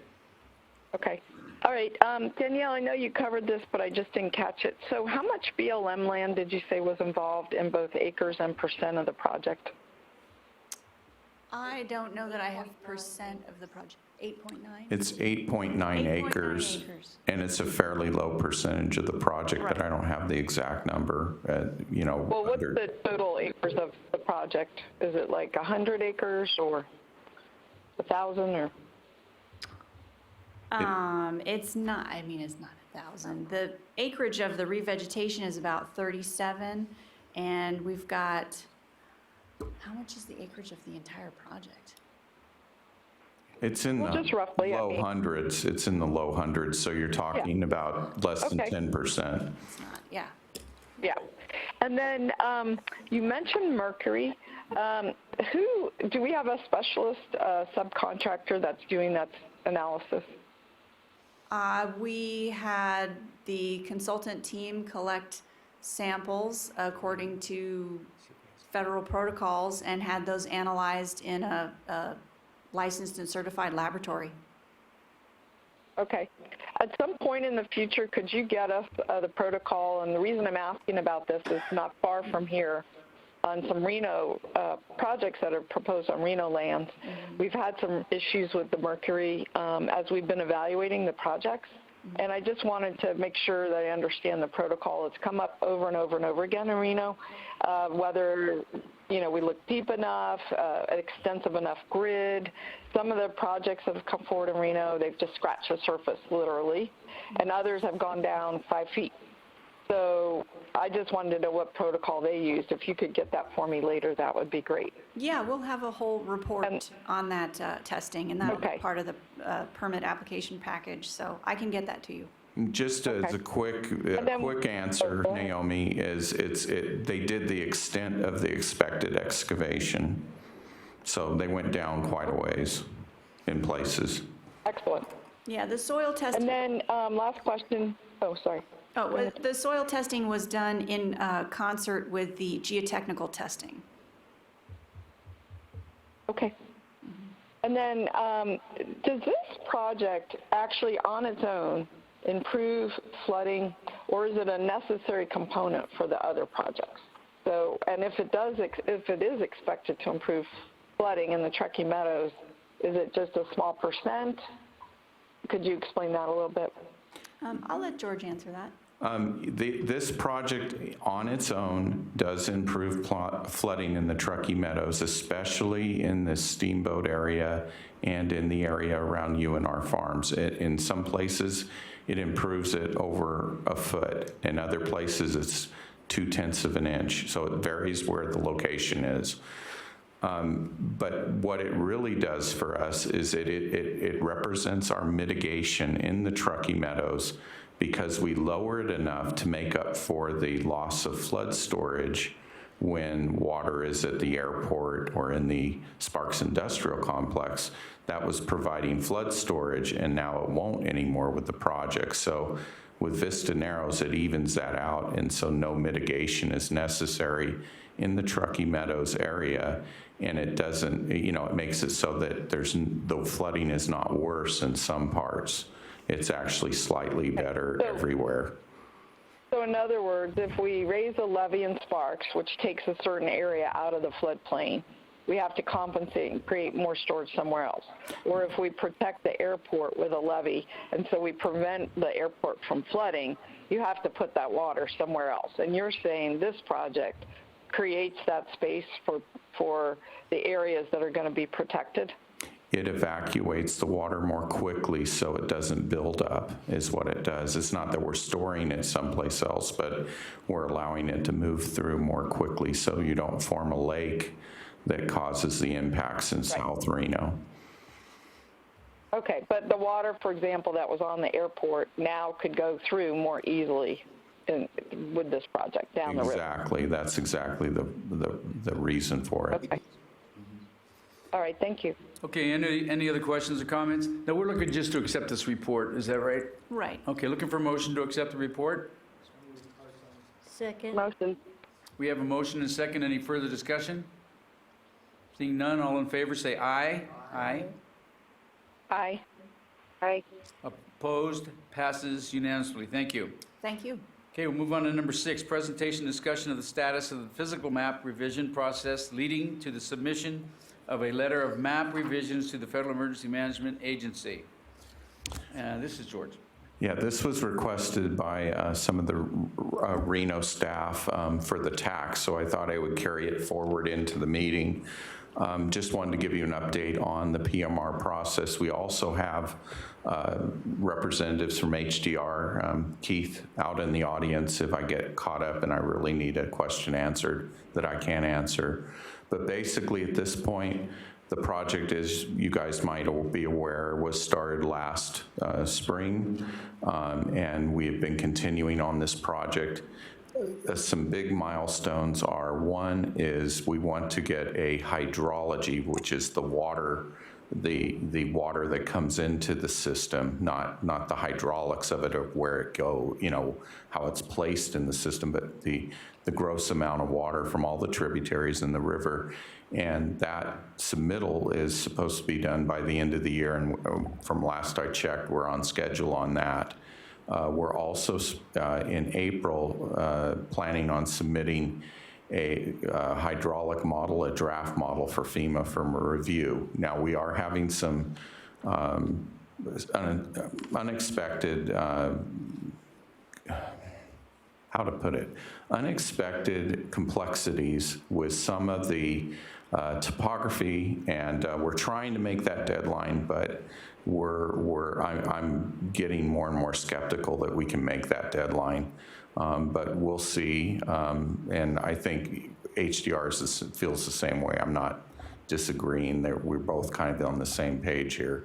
Okay. All right. Danielle, I know you covered this, but I just didn't catch it. So how much BLM land did you say was involved in both acres and percent of the project? I don't know that I have percent of the project. 8.9? It's 8.9 8.9 acres, acres. and it's a fairly low percentage of the project, but I don't have the exact number, Well, what's under- the total acres of the project? Is it like 100 acres or 1,000 or? It's not, it's not 1,000. The acreage of the revegetation is about 37, and we've got, how much is the acreage of the entire project? It's in Well, the just roughly, I low mean. hundreds. It's in the low hundreds, so you're talking about less than Okay. 10%. It's not, yeah. Yeah. And then you mentioned mercury. Do we have a specialist subcontractor that's doing that analysis? We had the consultant team collect samples according to federal protocols and had those analyzed in a licensed and certified laboratory. Okay. At some point in the future, could you get us the protocol? And the reason I'm asking about this is not far from here on some Reno projects that are proposed on Reno lands. We've had some issues with the mercury as we've been evaluating the projects. And I just wanted to make sure that I understand the protocol. It's come up over and over and over again in Reno, whether we look deep enough, an extensive enough grid. Some of the projects that have come forward in Reno, they've just scratched the surface, literally, and others have gone down 5 feet. So I just wanted to know what protocol they used. If you could get that for me later, that would be great. Yeah, we'll have a whole report on that testing, and that'll be Okay. part of the permit application package, so I can get that to you. Just as a quick answer, Naomi, they did the extent of the expected excavation. So they went down quite a ways in places. Excellent. Yeah, the soil testing. And then last question. Oh, sorry. Oh, the soil testing was done in concert with the geotechnical testing. Okay. And then does this project actually on its own improve flooding, or is it a necessary component for the other projects? So, and if it is expected to improve flooding in the Truckee Meadows, is it just a small percent? Could you explain that a little bit? I'll let George answer that. This project on its own does improve flooding in the Truckee Meadows, especially in the Steamboat area and in the area around UNR Farms. In some places, it improves it over a foot. In other places, it's 0.2 of an inch. So it varies where the location is. But what it really does for us is it represents our mitigation in the Truckee Meadows, because we lower it enough to make up for the loss of flood storage when water is at the airport or in the Sparks Industrial Complex. That was providing flood storage, and now it won't anymore with the project. So with Vista Narrows, it evens that out, and so no mitigation is necessary in the Truckee Meadows area. And it doesn't, it makes it so that the flooding is not worse in some parts. It's actually slightly better everywhere. So in other words, if we raise a levee in Sparks, which takes a certain area out of the floodplain, we have to compensate and create more storage somewhere else. Or if we protect the airport with a levee, and so we prevent the airport from flooding, you have to put that water somewhere else. And you're saying this project creates that space for the areas that are going to be protected? It evacuates the water more quickly so it doesn't build up, is what it does. It's not that we're storing it someplace else, but we're allowing it to move through more quickly so you don't form a lake that causes the impacts in South Reno. Okay, but the water, for example, that was on the airport now could go through more easily with this project down the river. Exactly. That's exactly the reason for it. Okay. All right, thank you. Okay, any other questions or comments? No, we're looking just to accept this report, is that right? Right. Okay, looking for a motion to accept the report? Second. Motion. We have a motion and a second. Any further discussion? Seeing none, all in favor say aye. Aye. Aye. Aye. Opposed? Passes unanimously. Thank you. Thank you. Okay, we'll move on to number 6, presentation discussion of the status of the physical map revision process leading to the submission of a letter of map revisions to the Federal Emergency Management Agency. This is George. Yeah, this was requested by some of the Reno staff for the tax, so I thought I would carry it forward into the meeting. Just wanted to give you an update on the PMR process. We also have representatives from HDR, Keith, out in the audience if I get caught up and I really need a question answered that I can't answer. But basically at this point, the project, as you guys might be aware, was started last spring, and we have been continuing on this project. Some big milestones are, one is we want to get a hydrology, which is the water, the water that comes into the system, not the hydraulics of it or where it go, you know, how it's placed in the system, but the gross amount of water from all the tributaries in the river. And that submittal is supposed to be done by the end of the year, and from last I checked, we're on schedule on that. We're also in April planning on submitting a hydraulic model, a draft model for FEMA for review. Now, we are having some unexpected, how to put it, unexpected complexities with some of the topography, and we're trying to make that deadline, but I'm getting more and more skeptical that we can make that deadline. But we'll see, and I think HDR feels the same way. I'm not disagreeing. We're both kind of on the same page here.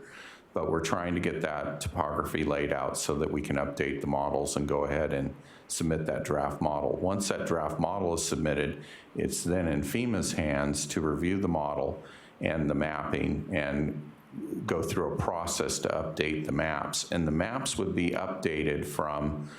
But we're trying to get that topography laid out so that we can update the models and go ahead and submit that draft model. Once that draft model is submitted, it's then in FEMA's hands to review the model and the mapping and go through a process to update the maps. And the maps would be updated from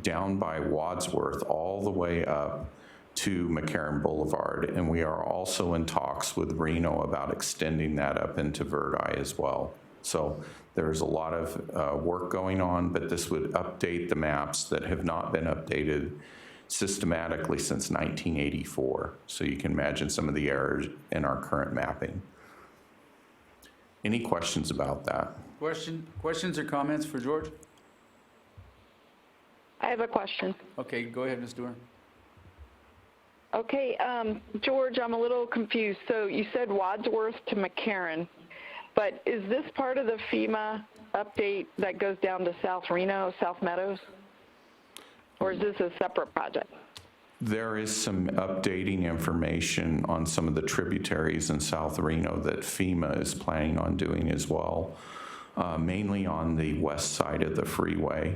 down by Wadsworth all the way up to McCarran Boulevard. And we are also in talks with Reno about extending that up into Verdi as well. So there's a lot of work going on, but this would update the maps that have not been updated systematically since 1984. So you can imagine some of the errors in our current mapping. Any questions about that? Questions or comments for George? I have a question. Okay, go ahead, Ms. Dewar. Okay, George, I'm a little confused. So you said Wadsworth to McCarran, but is this part of the FEMA update that goes down to South Reno, South Meadows? Or is this a separate project? There is some updating information on some of the tributaries in South Reno that FEMA is planning on doing as well, mainly on the west side of the freeway.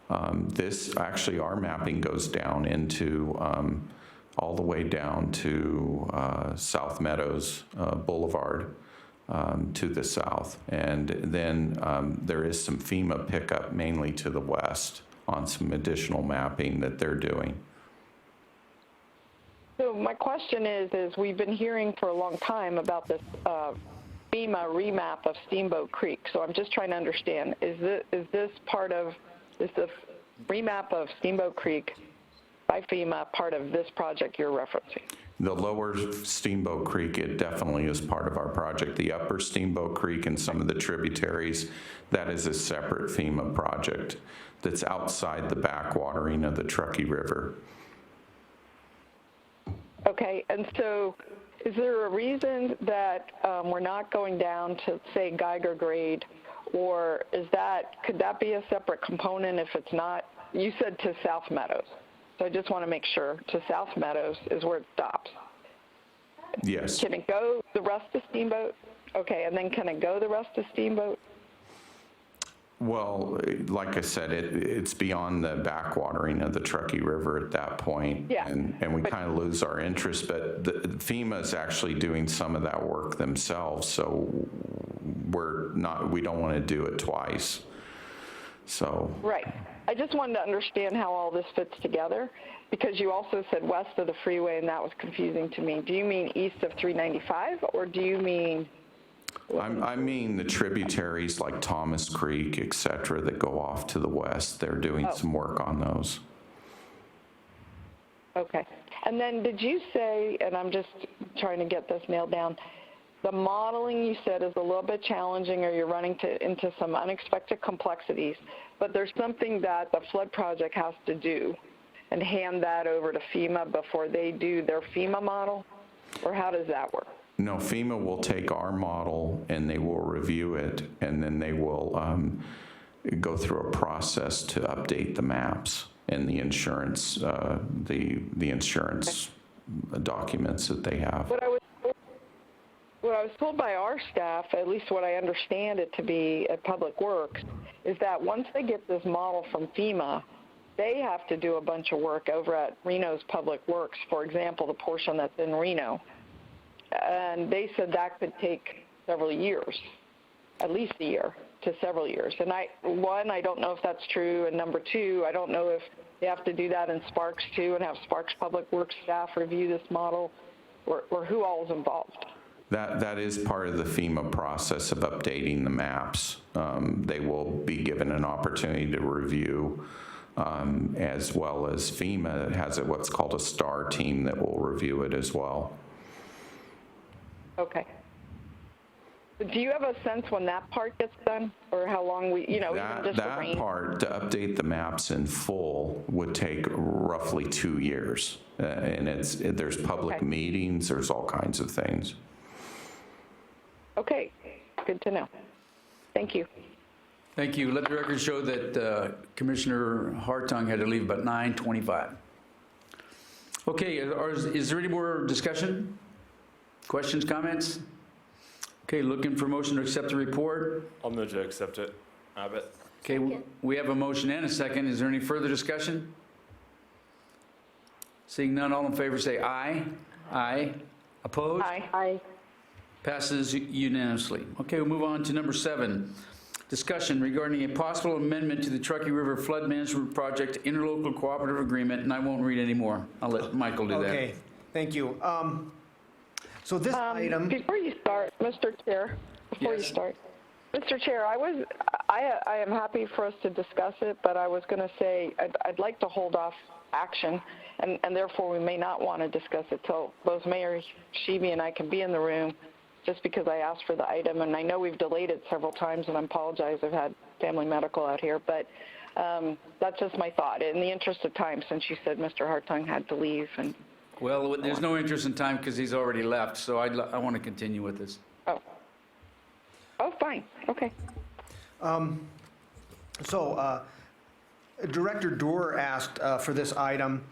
Actually, our mapping goes down into all the way down to South Meadows Boulevard to the south. And then there is some FEMA pickup mainly to the west on some additional mapping that they're doing. So my question is we've been hearing for a long time about this FEMA remap of Steamboat Creek. So I'm just trying to understand, is the remap of Steamboat Creek by FEMA part of this project you're referencing? The lower Steamboat Creek, it definitely is part of our project. The upper Steamboat Creek and some of the tributaries, that is a separate FEMA project that's outside the backwatering of the Truckee River. Okay, and so is there a reason that we're not going down to, say, Geiger grade, or could that be a separate component if it's not? You said to South Meadows, so I just want to make sure to South Meadows is where it stops. Yes. Can it go the rest of Steamboat? Okay, and then can it go the rest of Steamboat? Well, like I said, it's beyond the backwatering of the Truckee River at that point. Yeah. And we kind of lose our interest, but FEMA is actually doing some of that work themselves, so we don't want to do it twice. So. Right. I just wanted to understand how all this fits together, because you also said west of the freeway, and that was confusing to me. Do you mean east of 395, or do you mean? I mean the tributaries like Thomas Creek, et cetera, that go off to the west. They're doing some work on those. Okay. And then did you say, and I'm just trying to get this nailed down, the modeling you said is a little bit challenging, or you're running into some unexpected complexities, but there's something that the flood project has to do and hand that over to FEMA before they do their FEMA model? Or how does that work? No, FEMA will take our model and they will review it, and then they will go through a process to update the maps and the insurance, the insurance documents that they have. What I was told by our staff, at least what I understand it to be at Public Works, is that once they get this model from FEMA, they have to do a bunch of work over at Reno's Public Works, for example, the portion that's in Reno. And they said that could take several years, at least a year to several years. And I don't know if that's true. And number two, I don't know if they have to do that in Sparks too, and have Sparks Public Works staff review this model, or who all is involved. That is part of the FEMA process of updating the maps. They will be given an opportunity to review, as well as FEMA has what's called a STAR team that will review it as well. Okay. Do you have a sense when that part gets done, or how long even just the rain? That part, to update the maps in full, would take roughly 2 years. And there's public meetings, there's all kinds of things. Okay, good to know. Thank you. Thank you. Let the record show that Commissioner Hartung had to leave about 9:25. Okay, is there any more discussion? Questions, comments? Okay, looking for motion to accept the report. I'll move to accept it. Abbott. Okay, we have a motion and a second. Is there any further discussion? Seeing none, all in favor say aye. Aye. Opposed? Aye. Passes unanimously. Okay, we'll move on to number 7. Discussion regarding a possible amendment to the Truckee River Flood Management Project Interlocal Cooperative Agreement, and I won't read any more. I'll let Michael do that. Okay, thank you. So this item. Before you start, Mr. Chair, Mr. Chair, I am happy for us to discuss it, but I was going to say I'd like to hold off action, and therefore we may not want to discuss it till both Mayor Sheeby and I can be in the room, just because I asked for the item, and I know we've delayed it several times, and I apologize. I've had family medical out here, but that's just my thought. In the interest of time, since you said Mr. Hartung had to leave. Well, there's no interest in time because he's already left, so I want to continue with this. Oh, fine. Okay. Director Doerr asked for this item.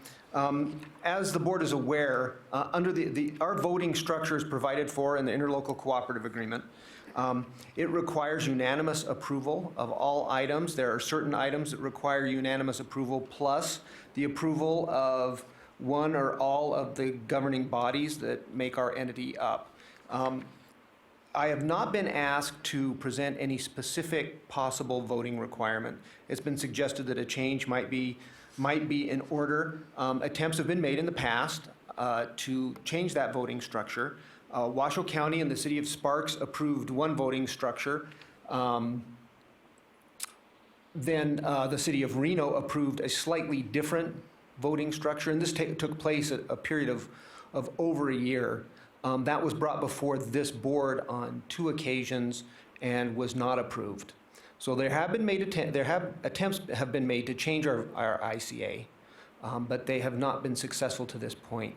As the board is aware, under our voting structure is provided for in the interlocal cooperative agreement. It requires unanimous approval of all items. There are certain items that require unanimous approval, plus the approval of one or all of the governing bodies that make our entity up. I have not been asked to present any specific possible voting requirement. It's been suggested that a change might be in order. Attempts have been made in the past to change that voting structure. Washoe County and the City of Sparks approved one voting structure. Then the City of Reno approved a slightly different voting structure, and this took place at a period of of over a year. That was brought before this board on 2 occasions and was not approved. So there have been attempts have been made to change our ICA, but they have not been successful to this point.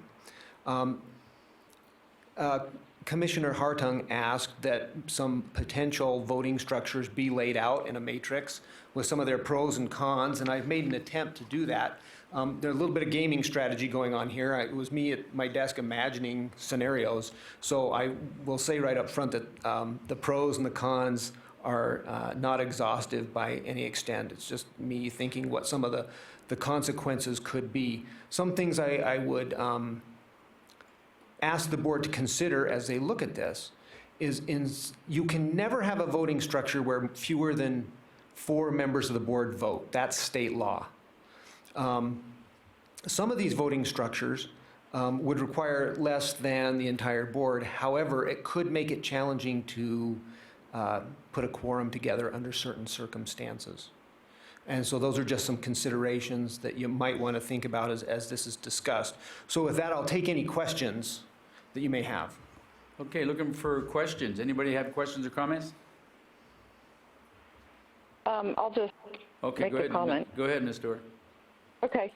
Commissioner Hartung asked that some potential voting structures be laid out in a matrix with some of their pros and cons, and I've made an attempt to do that. There's a little bit of gaming strategy going on here. It was me at my desk imagining scenarios. So I will say right up front that the pros and the cons are not exhaustive by any extent. It's just me thinking what some of the consequences could be. Some things I would ask the board to consider as they look at this is you can never have a voting structure where fewer than 4 members of the board vote. That's state law. Some of these voting structures would require less than the entire board. However, it could make it challenging to put a quorum together under certain circumstances. And so those are just some considerations that you might want to think about as this is discussed. So with that, I'll take any questions that you may have. Okay, looking for questions. Anybody have questions or comments? I'll just Okay, make go a ahead. comment. Go ahead, Ms. Stewart. Okay.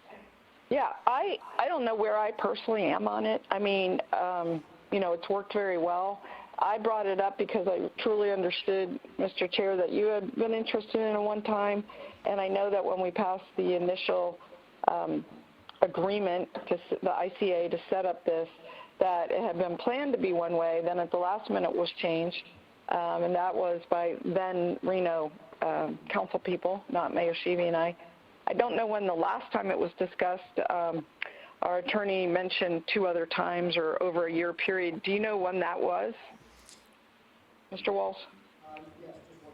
Yeah, I don't know where I personally am on it. I mean, it's worked very well. I brought it up because I truly understood, Mr. Chair, that you had been interested in it one time, and I know that when we passed the initial agreement, the ICA, to set up this, that it had been planned to be one way, then at the last minute was changed, and that was by then Reno council people, not Mayor Sheevy and I. I don't know when the last time it was discussed. Our attorney mentioned 2 other times or over a year period. Do you know when that was, Mr. Walls?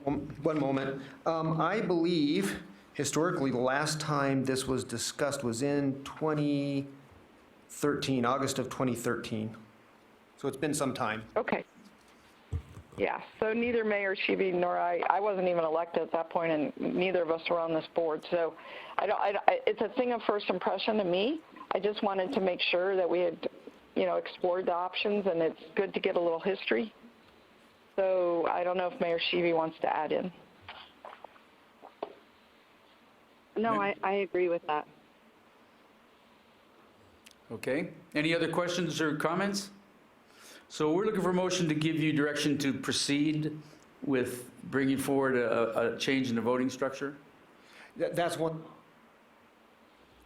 One moment. I believe historically the last time this was discussed was in 2013, August of 2013. So it's been some time. Okay. Yeah, so neither Mayor Sheevy nor I wasn't even elected at that point, and neither of us were on this board. So it's a thing of first impression to me. I just wanted to make sure that we had, explored the options, and it's good to get a little history. So I don't know if Mayor Sheevy wants to add in. No, I agree with that. Okay. Any other questions or comments? So we're looking for a motion to give you direction to proceed with bringing forward a change in the voting structure. That's one.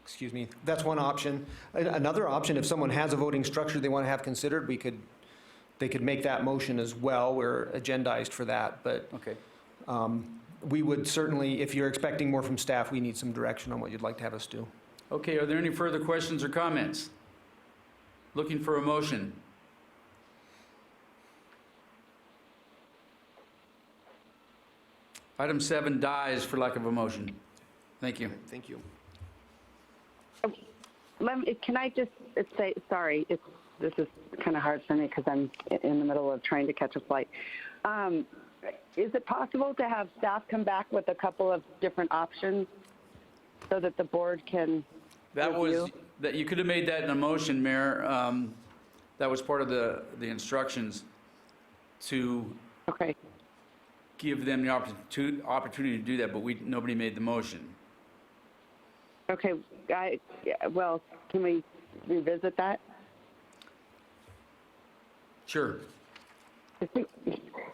Excuse me. That's one option. Another option, if someone has a voting structure they want to have considered, they could make that motion as well. We're agendized for that, but Okay. we would certainly, if you're expecting more from staff, we need some direction on what you'd like to have us do. Okay, are there any further questions or comments? Looking for a motion. Item 7 dies for lack of a motion. Thank you. Thank you. Can I just say, sorry, this is kind of hard for me because I'm in the middle of trying to catch a flight. Is it possible to have staff come back with a couple of different options so that the board can review? That you could have made that in a motion, Mayor. That was part of the instructions to Okay. give them the opportunity to do that, but nobody made the motion. Okay. Well, can we revisit that? Sure.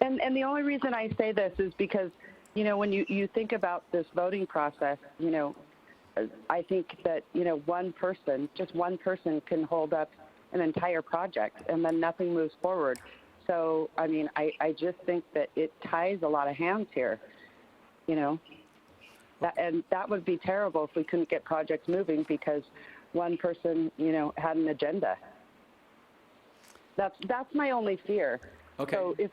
And the only reason I say this is because, when you think about this voting process, I think that, just one person can hold up an entire project and then nothing moves forward. So, I just think that it ties a lot of hands here, and that would be terrible if we couldn't get projects moving because one person, had an agenda. That's my only fear. Okay. So if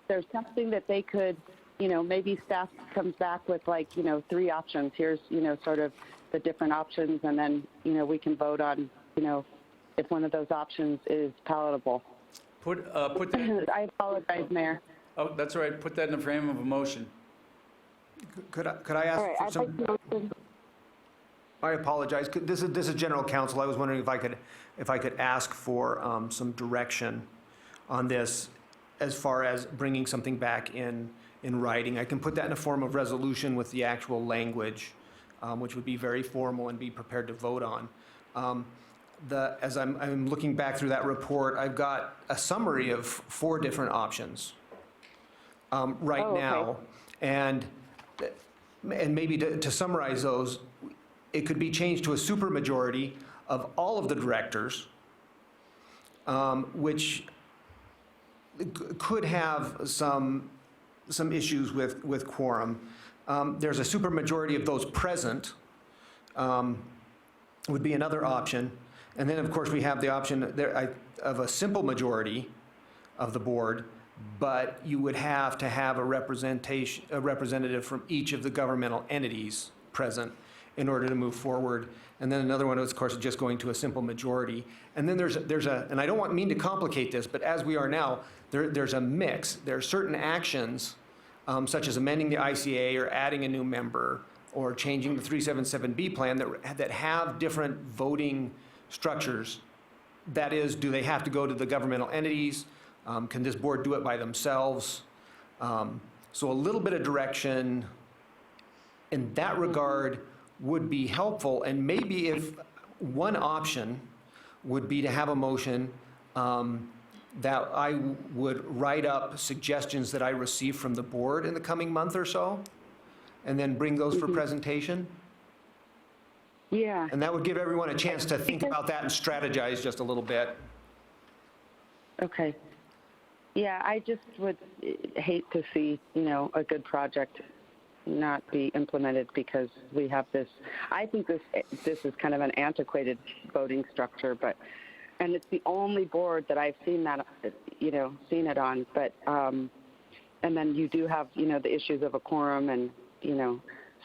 there's something that they could, maybe staff comes back with 3 options. Here's, sort of the different options, and then, we can vote on, if one of those options is palatable. Put that. I apologize, Mayor. Oh, that's all right. Put that in the frame of a motion. Could I ask All right, for I'd some? like to motion. I apologize. This is general counsel. I was wondering if I could ask for some direction on this as far as bringing something back in writing. I can put that in a form of resolution with the actual language, which would be very formal and be prepared to vote on. As I'm looking back through that report, I've got a summary of 4 different options right now. And maybe to summarize those, it could be changed to a supermajority of all of the directors, which could have some issues with quorum. There's a supermajority of those present, would be another option. And then, of course, we have the option of a simple majority of the board, but you would have to have a representative from each of the governmental entities present in order to move forward. And then another one is, of course, just going to a simple majority. And then there's and I don't mean to complicate this, but as we are now, there's a mix. There are certain actions, such as amending the ICA or adding a new member or changing the 377B plan that have different voting structures. That is, do they have to go to the governmental entities? Can this board do it by themselves? So a little bit of direction in that regard would be helpful. And maybe if one option would be to have a motion that I would write up suggestions that I receive from the board in the coming month or so, and then bring those for presentation. Yeah. And that would give everyone a chance to think about that and strategize just a little bit. Okay. Yeah, I just would hate to see, a good project not be implemented because we have this. I think this is kind of an antiquated voting structure, and it's the only board that I've seen that, seen it on. But and then you do have, the issues of a quorum, and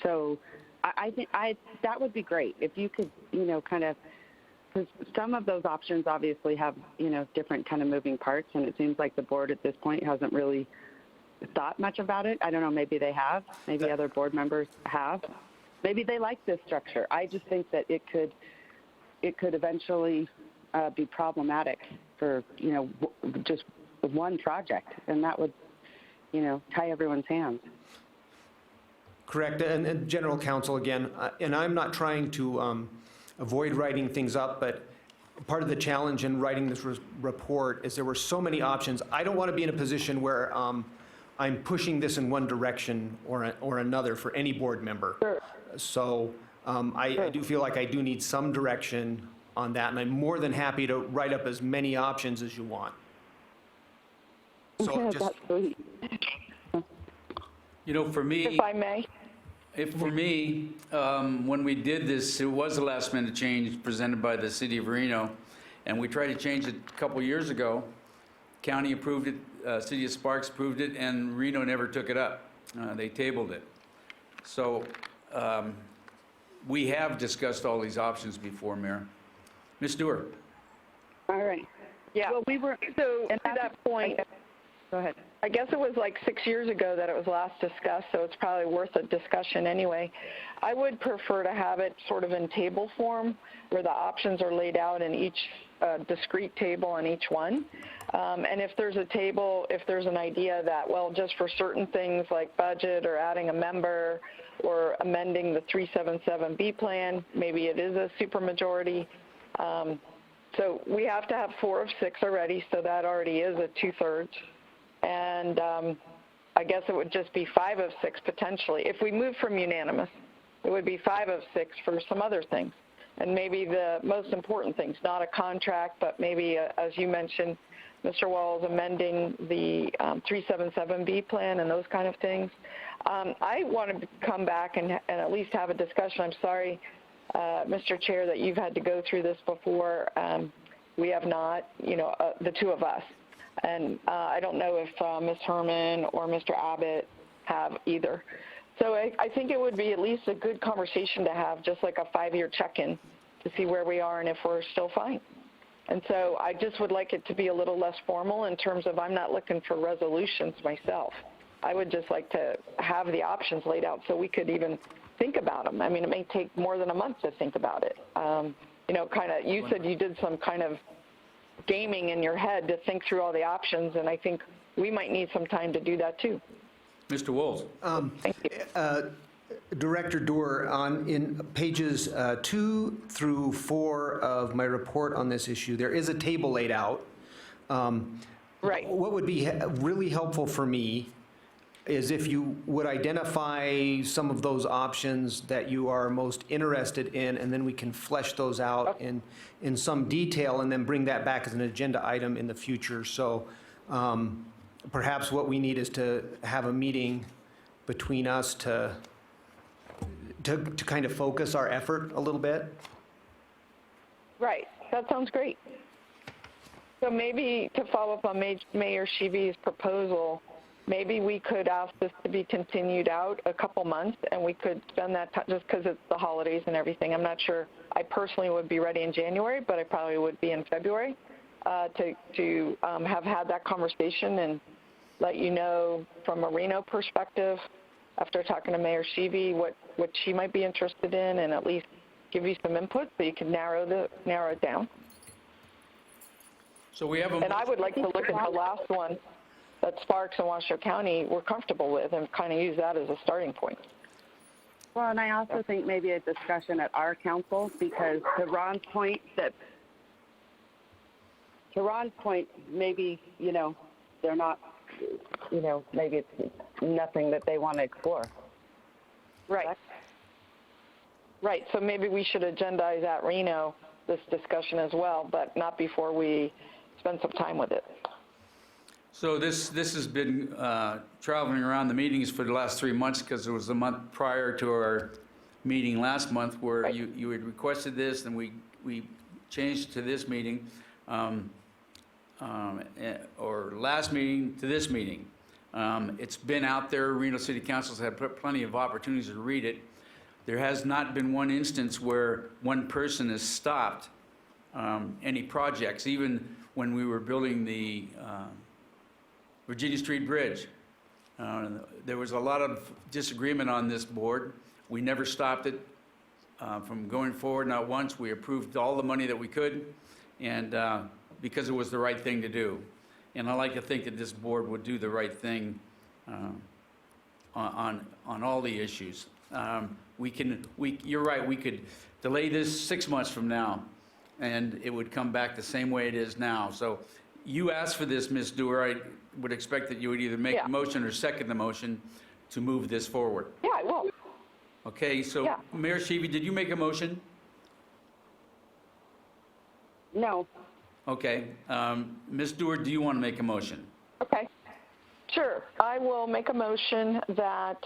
so I think that would be great if you could, kind of. Because some of those options obviously have, different kind of moving parts, and it seems like the board at this point hasn't really thought much about it. I don't know, maybe they have, maybe other board members have. Maybe they like this structure. I just think that it could eventually be problematic for, just one project, and that would, tie everyone's hands. Correct, and general counsel again, and I'm not trying to avoid writing things up, but part of the challenge in writing this report is there were so many options. I don't want to be in a position where I'm pushing this in one direction or another for any board member. Sure. So I do feel like I do need some direction on that, and I'm more than happy to write up as many options as you want. So Yeah, just, that's sweet. For me, If I may. For me, when we did this, it was a last-minute change presented by the city of Reno, and we tried to change it a couple years ago. County approved it, City of Sparks approved it, and Reno never took it up. They tabled it. So we have discussed all these options before, Mayor. Ms. Stewart. All right. Yeah. Well, we were, So and to that point, go ahead. I guess it was like 6 years ago that it was last discussed, so it's probably worth a discussion anyway. I would prefer to have it sort of in table form where the options are laid out in each discrete table on each one. And if there's a table, if there's an idea that, well, just for certain things like budget or adding a member or amending the 377B plan, maybe it is a supermajority. So we have to have 4 of 6 already, so that already is a 2/3. And I guess it would just be 5 of 6 potentially. If we move from unanimous, it would be 5 of 6 for some other things. And maybe the most important things, not a contract, but maybe, as you mentioned, Mr. Walls, amending the 377B plan and those kind of things. I want to come back and at least have a discussion. I'm sorry, Mr. Chair, that you've had to go through this before. We have not, the 2 of us. And I don't know if Ms. Herman or Mr. Abbott have either. So I think it would be at least a good conversation to have, just like a 5-year check-in to see where we are and if we're still fine. And so I just would like it to be a little less formal in terms of I'm not looking for resolutions myself. I would just like to have the options laid out so we could even think about them. I mean, it may take more than a month to think about it. You know, kind of, you said you did some kind of gaming in your head to think through all the options, and I think we might need some time to do that too. Mr. Wolves? Thank you. Director Doer, in pages 2 through 4 of my report on this issue, there is a table laid out. Right. What would be really helpful for me is if you would identify some of those options that you are most interested in, and then we can flesh those out in some detail and then bring that back as an agenda item in the future. So perhaps what we need is to have a meeting between us to kind of focus our effort a little bit. Right. That sounds great. So maybe to follow up on Mayor Sheevy's proposal, maybe we could ask this to be continued out a couple months, and we could spend that time, just because it's the holidays and everything. I'm not sure I personally would be ready in January, but I probably would be in February to have had that conversation and let you know from a Reno perspective, after talking to Mayor Sheevy, what she might be interested in, and at least give you some input so you can narrow it down. So we have a... And I would like to look at the last one that Sparks and Washoe County were comfortable with and kind of use that as a starting point. Well, and I also think maybe a discussion at our council, because to Ron's point, maybe, you know, they're not, you know, maybe it's nothing that they want to explore. Right. Right. So maybe we should agendize at Reno this discussion as well, but not before we spend some time with it. So this has been traveling around the meetings for the last 3 months, because it was the month prior to our meeting last month where Right. you had requested this, and we changed to this meeting, or last meeting to this meeting. It's been out there. Reno City Council's had plenty of opportunities to read it. There has not been one instance where one person has stopped any projects, even when we were building the Virginia Street Bridge. There was a lot of disagreement on this board. We never stopped it from going forward, not once. We approved all the money that we could, and because it was the right thing to do. And I like to think that this board would do the right thing on all the issues. You're right, we could delay this 6 months from now, and it would come back the same way it is now. So you asked for this, Ms. Dewar. I would expect that you would either make Yeah. a motion or second the motion to move this forward. Yeah, I will. Okay, so Yeah. Mayor Sheevy, did you make a motion? No. Okay. Ms. Dewar, do you want to make a motion? Okay. Sure. I will make a motion that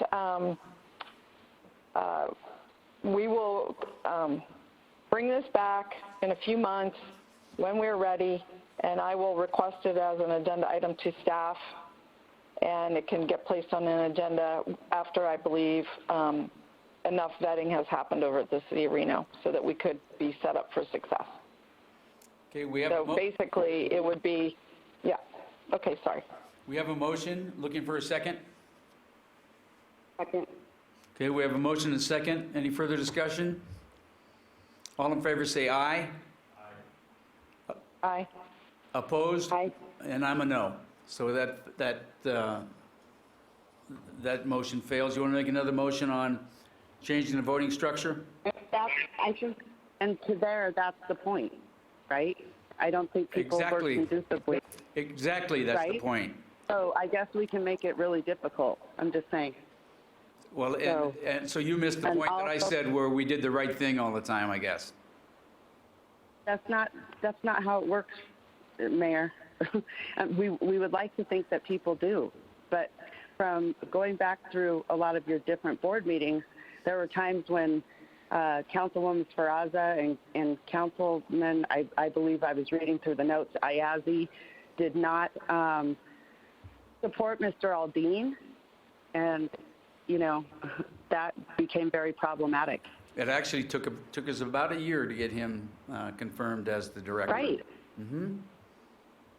we will bring this back in a few months when we're ready, and I will request it as an agenda item to staff, and it can get placed on an agenda after, I believe, enough vetting has happened over at the City of Reno so that we could be set up for success. Okay, we have So basically, it would be, yeah. Okay, sorry. we have a motion. Looking for a second? Second. Okay, we have a motion and a second. Any further discussion? All in favor say aye. Aye. Opposed? Aye. And I'm a no. So that motion fails. You want to make another motion on changing the voting structure? I think, and that's the point, right? I don't think people Exactly. work conducively. Exactly, that's the Right? point. So I guess we can make it really difficult. I'm just saying. Well, So- and so you missed the and point that I also- said where we did the right thing all the time, I guess. That's not how it works, Mayor. We would like to think that people do, but from going back through a lot of your different board meetings, there were times when Councilwoman Sferraza and Councilman, I believe I was reading through the notes, Ayazi, did not support Mr. Aldine, and you know that became very problematic. It actually took us about a year to get him confirmed as the director. Right.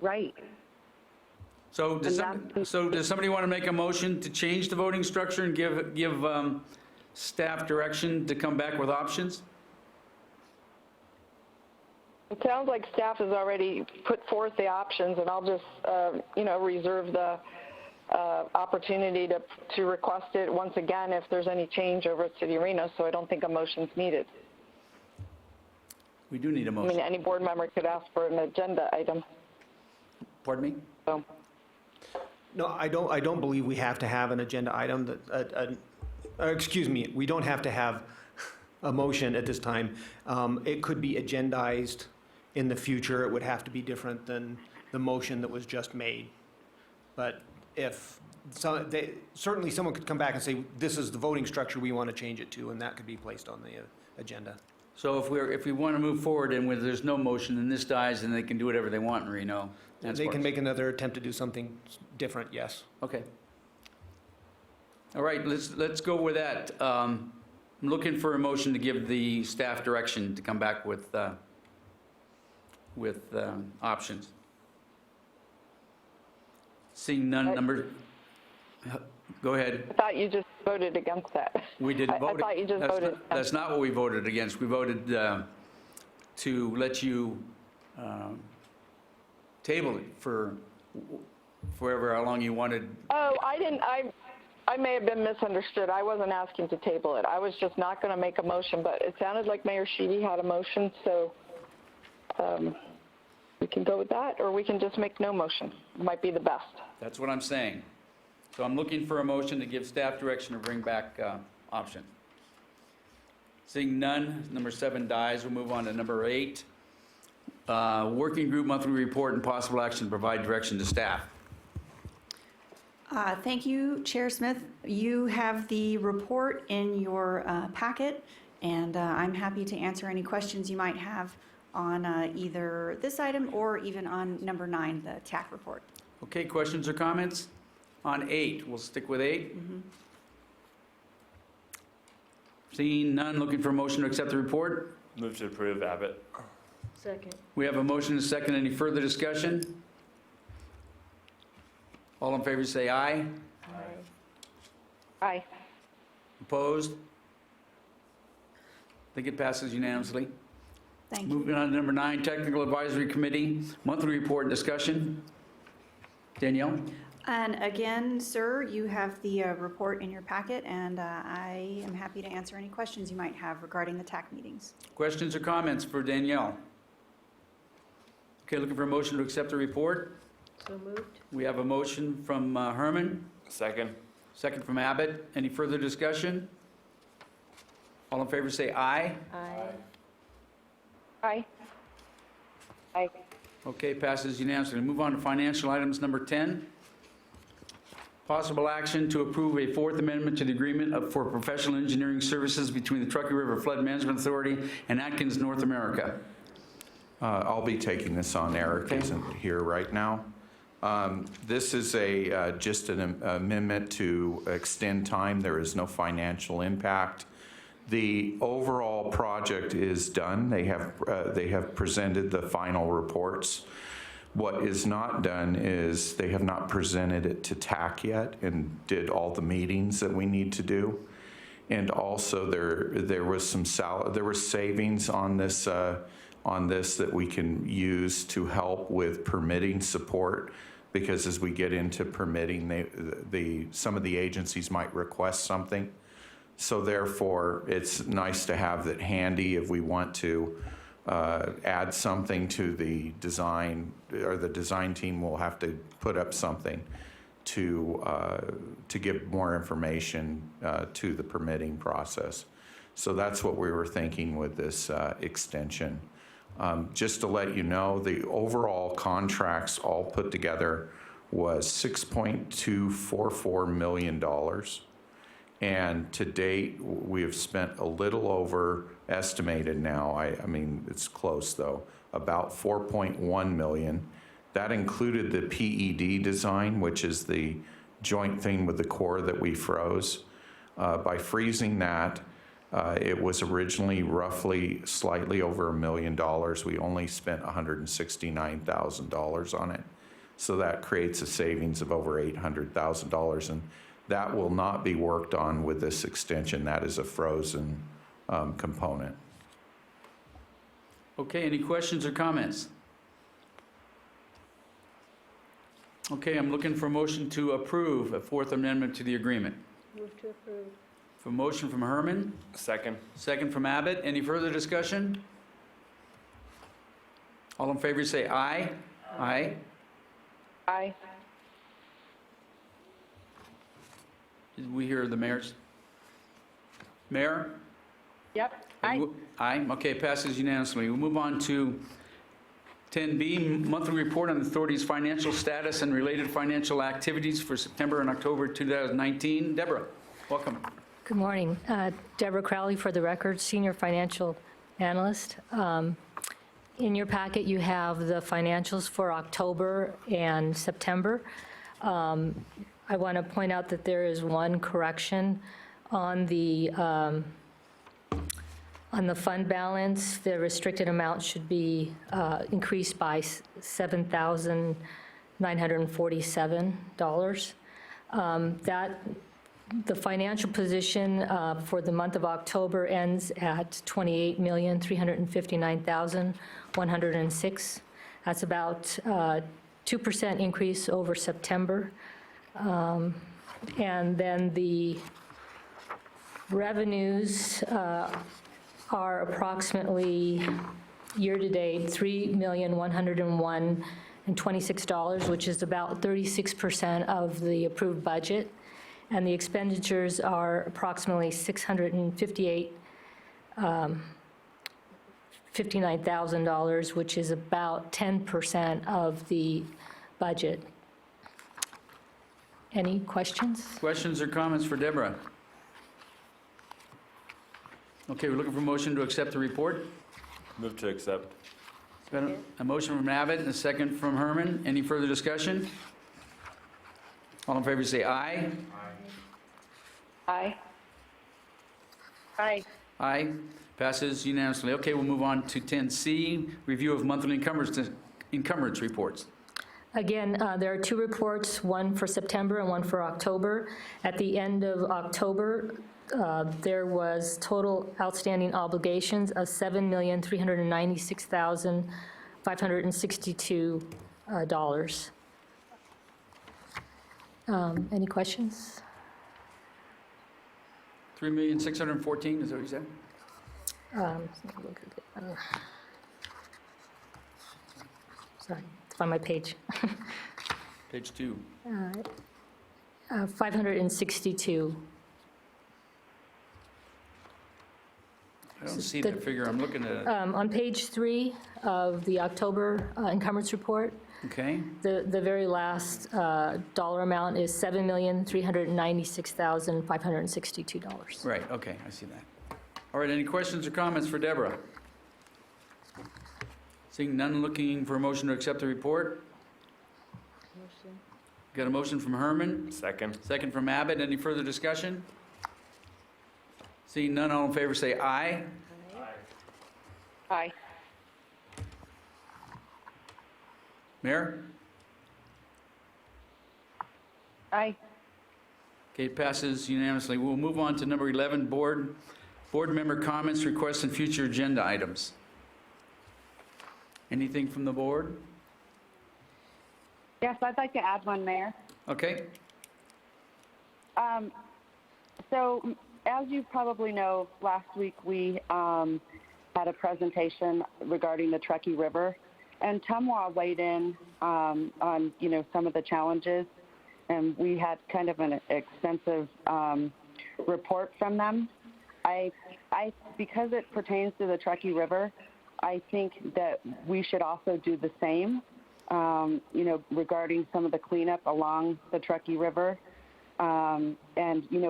Right. So does somebody want to make a motion to change the voting structure and give staff direction to come back with options? It sounds like staff has already put forth the options, and I'll just, reserve the opportunity to request it once again if there's any change over at City of Reno, so I don't think a motion's needed. We do need a I motion. mean, any board member could ask for an agenda item, Pardon me? so. No, I don't believe we have to have an agenda item excuse me, we don't have to have a motion at this time. It could be agendized in the future. It would have to be different than the motion that was just made. But certainly someone could come back and say, this is the voting structure we want to change it to, and that could be placed on the agenda. So if we want to move forward and when there's no motion and this dies, then they can do whatever they want in Reno. They can make another attempt to do something different, yes. Okay. All right, let's go with that. I'm looking for a motion to give the staff direction to come back with options. Seeing none, go ahead. I thought you just voted against that. We didn't vote. I thought you just voted. That's not what we voted against. We voted to let you table it for forever, how long you wanted. Oh, I may have been misunderstood. I wasn't asking to table it. I was just not going to make a motion, but it sounded like Mayor Sheedy had a motion, so we can go with that, or we can just make no motion. It might be the best. That's what I'm saying. So I'm looking for a motion to give staff direction to bring back option. Seeing none, number 7 dies. We'll move on to number 8. Working group monthly report and possible action to provide direction to staff. Thank you, Chair Smith. You have the report in your packet, and I'm happy to answer any questions you might have on either this item or even on number 9, the TAC report. Okay, questions or comments? On 8, we'll stick with 8. Seeing none, looking for a motion to accept the report. Move to approve, Abbott. Second. We have a motion and a second. Any further discussion? All in favor say aye. Aye. Opposed? I think it passes unanimously. Thank you. Moving on to number 9, Technical Advisory Committee, monthly report and discussion. Danielle? And again, sir, you have the report in your packet, and I am happy to answer any questions you might have regarding the TAC meetings. Questions or comments for Danielle? Okay, looking for a motion to accept the report. So moved. We have a motion from Herman, Second. second from Abbott. Any further discussion? All in favor say aye. Aye. Aye. Aye. Okay, passes unanimously. Move on to financial items number 10. Possible action to approve a 4th amendment to the agreement for professional engineering services between the Truckee River Flood Management Authority and Atkins North America. I'll be taking this on. Eric isn't here right now. This is just an amendment to extend time. There is no financial impact. The overall project is done. They have presented the final reports. What is not done is they have not presented it to TAC yet and did all the meetings that we need to do. And also there was savings on this that we can use to help with permitting support, because as we get into permitting, some of the agencies might request something. So therefore, it's nice to have that handy if we want to add something to the design, or the design team will have to put up something to give more information to the permitting process. So that's what we were thinking with this extension. Just to let you know, the overall contracts all put together was $6.244 million. And to date, we have spent a little over, estimated now, I mean, it's close though, about $4.1 million. That included the PED design, which is the joint thing with the core that we froze. By freezing that, it was originally roughly slightly over $1 million. We only spent $169,000 on it. So that creates a savings of over $800,000. And That will not be worked on with this extension. That is a frozen component. Okay, any questions or comments? Okay, I'm looking for a motion to approve a Fourth Amendment to the agreement. Move to approve. For motion from Herman, Second. second from Abbott. Any further discussion? All in favor say aye. Aye. Aye. Did we hear the mayor's? Mayor? Yep. Aye. Aye, okay, passes unanimously. We'll move on to 10B, monthly report on the authority's financial status and related financial activities for September and October 2019. Deborah, welcome. Good morning. Deborah Crowley for the record, Senior Financial Analyst. In your packet, you have the financials for October and September. I want to point out that there is one correction on the fund balance. The restricted amount should be increased by $7,947. The financial position for the month of October ends at $28,359,106. That's about 2% increase over September. And then the revenues are approximately year-to-date $3,101,026, which is about 36% of the approved budget. And the expenditures are approximately $659,000, which is about 10% of the budget. Any questions? Questions or comments for Deborah? Okay, we're looking for a motion to accept the report. Move to accept. Got a motion from Abbott and a second from Herman. Any further discussion? All in favor say aye. Aye. Aye. Aye. Passes unanimously. Okay, we'll move on to 10C, review of monthly encumbrance reports. Again, there are two reports, one for September and one for October. At the end of October, there was total outstanding obligations of $7,396,562. Any questions? 3,614,000, is that what you said? Sorry, it's on my page. Page 2. 562. I don't see that figure. I'm looking at it. On page 3 of the October encumbrance report, Okay. the very last dollar amount is $7,396,562. Right, okay, I see that. All right, any questions or comments for Deborah? Seeing none, looking for a motion to accept the report. Motion. Got a motion from Herman, Second. second from Abbott. Any further discussion? Seeing none, all in favor say aye. Aye. Mayor? Aye. Okay, it passes unanimously. We'll move on to number 11, board member comments, requests, and future agenda items. Anything from the board? Yes, I'd like to add one, Mayor. Okay, So, as you probably know, last week we had a presentation regarding the Truckee River, and Tumwa weighed in on, some of the challenges, and we had kind of an extensive report from them. Because it pertains to the Truckee River, I think that we should also do the same, regarding some of the cleanup along the Truckee River. And,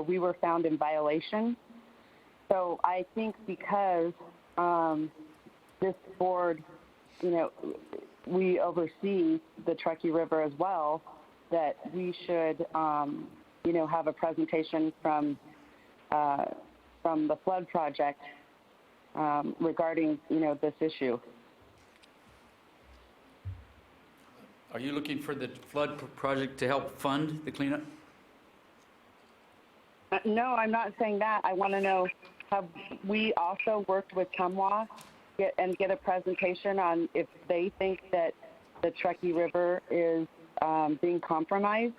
we were found in violation. So I think because this board, we oversee the Truckee River as well, that we should, have a presentation from the flood project regarding, this issue. are you looking for the flood project to help fund the cleanup? No, I'm not saying that. I want to know, have we also worked with Tumwa get a presentation on if they think that the Truckee River is being compromised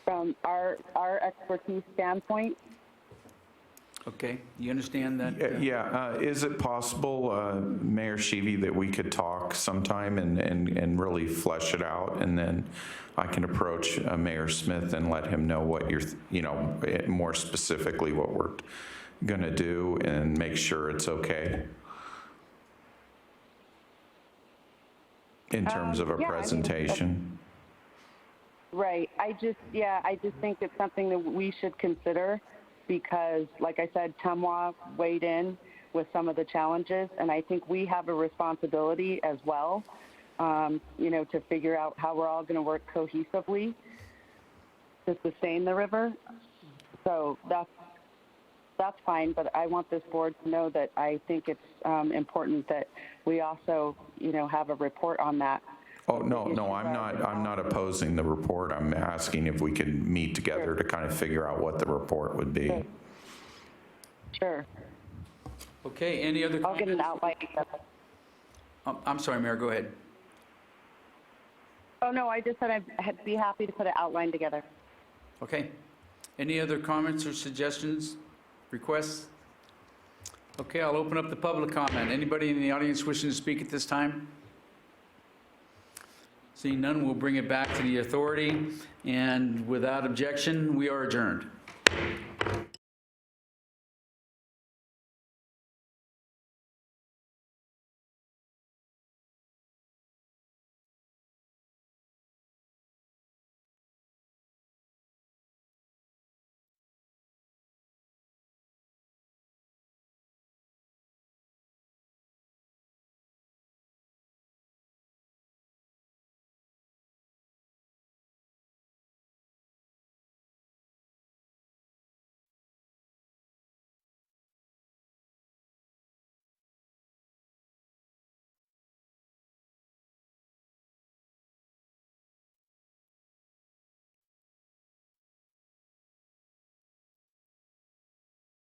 from our expertise standpoint? Okay, you understand that? Yeah, is it possible, Mayor Sheevy, that we could talk sometime and really flesh it out? And then I can approach Mayor Smith and let him know what you're, more specifically what we're going to do and make sure it's okay in terms of a presentation. Right. I just think it's something that we should consider because, like I said, Tumwa weighed in with some of the challenges, and I think we have a responsibility as well, to figure out how we're all going to work cohesively to sustain the river. So that's fine, but I want this board to know that I think it's important that we also, have a report on that. Oh, no, I'm not opposing the report. I'm asking if we could meet together to kind of figure out what the report would be. Sure. Okay, any other I'll get comments? an outline together. I'm sorry, Mayor, go ahead. Oh, no, I just said I'd be happy to put an outline together. Okay. Any other comments or suggestions, requests? Okay, I'll open up the public comment. Anybody in the audience wishing to speak at this time? Seeing none, we'll bring it back to the authority, and without objection, we are adjourned.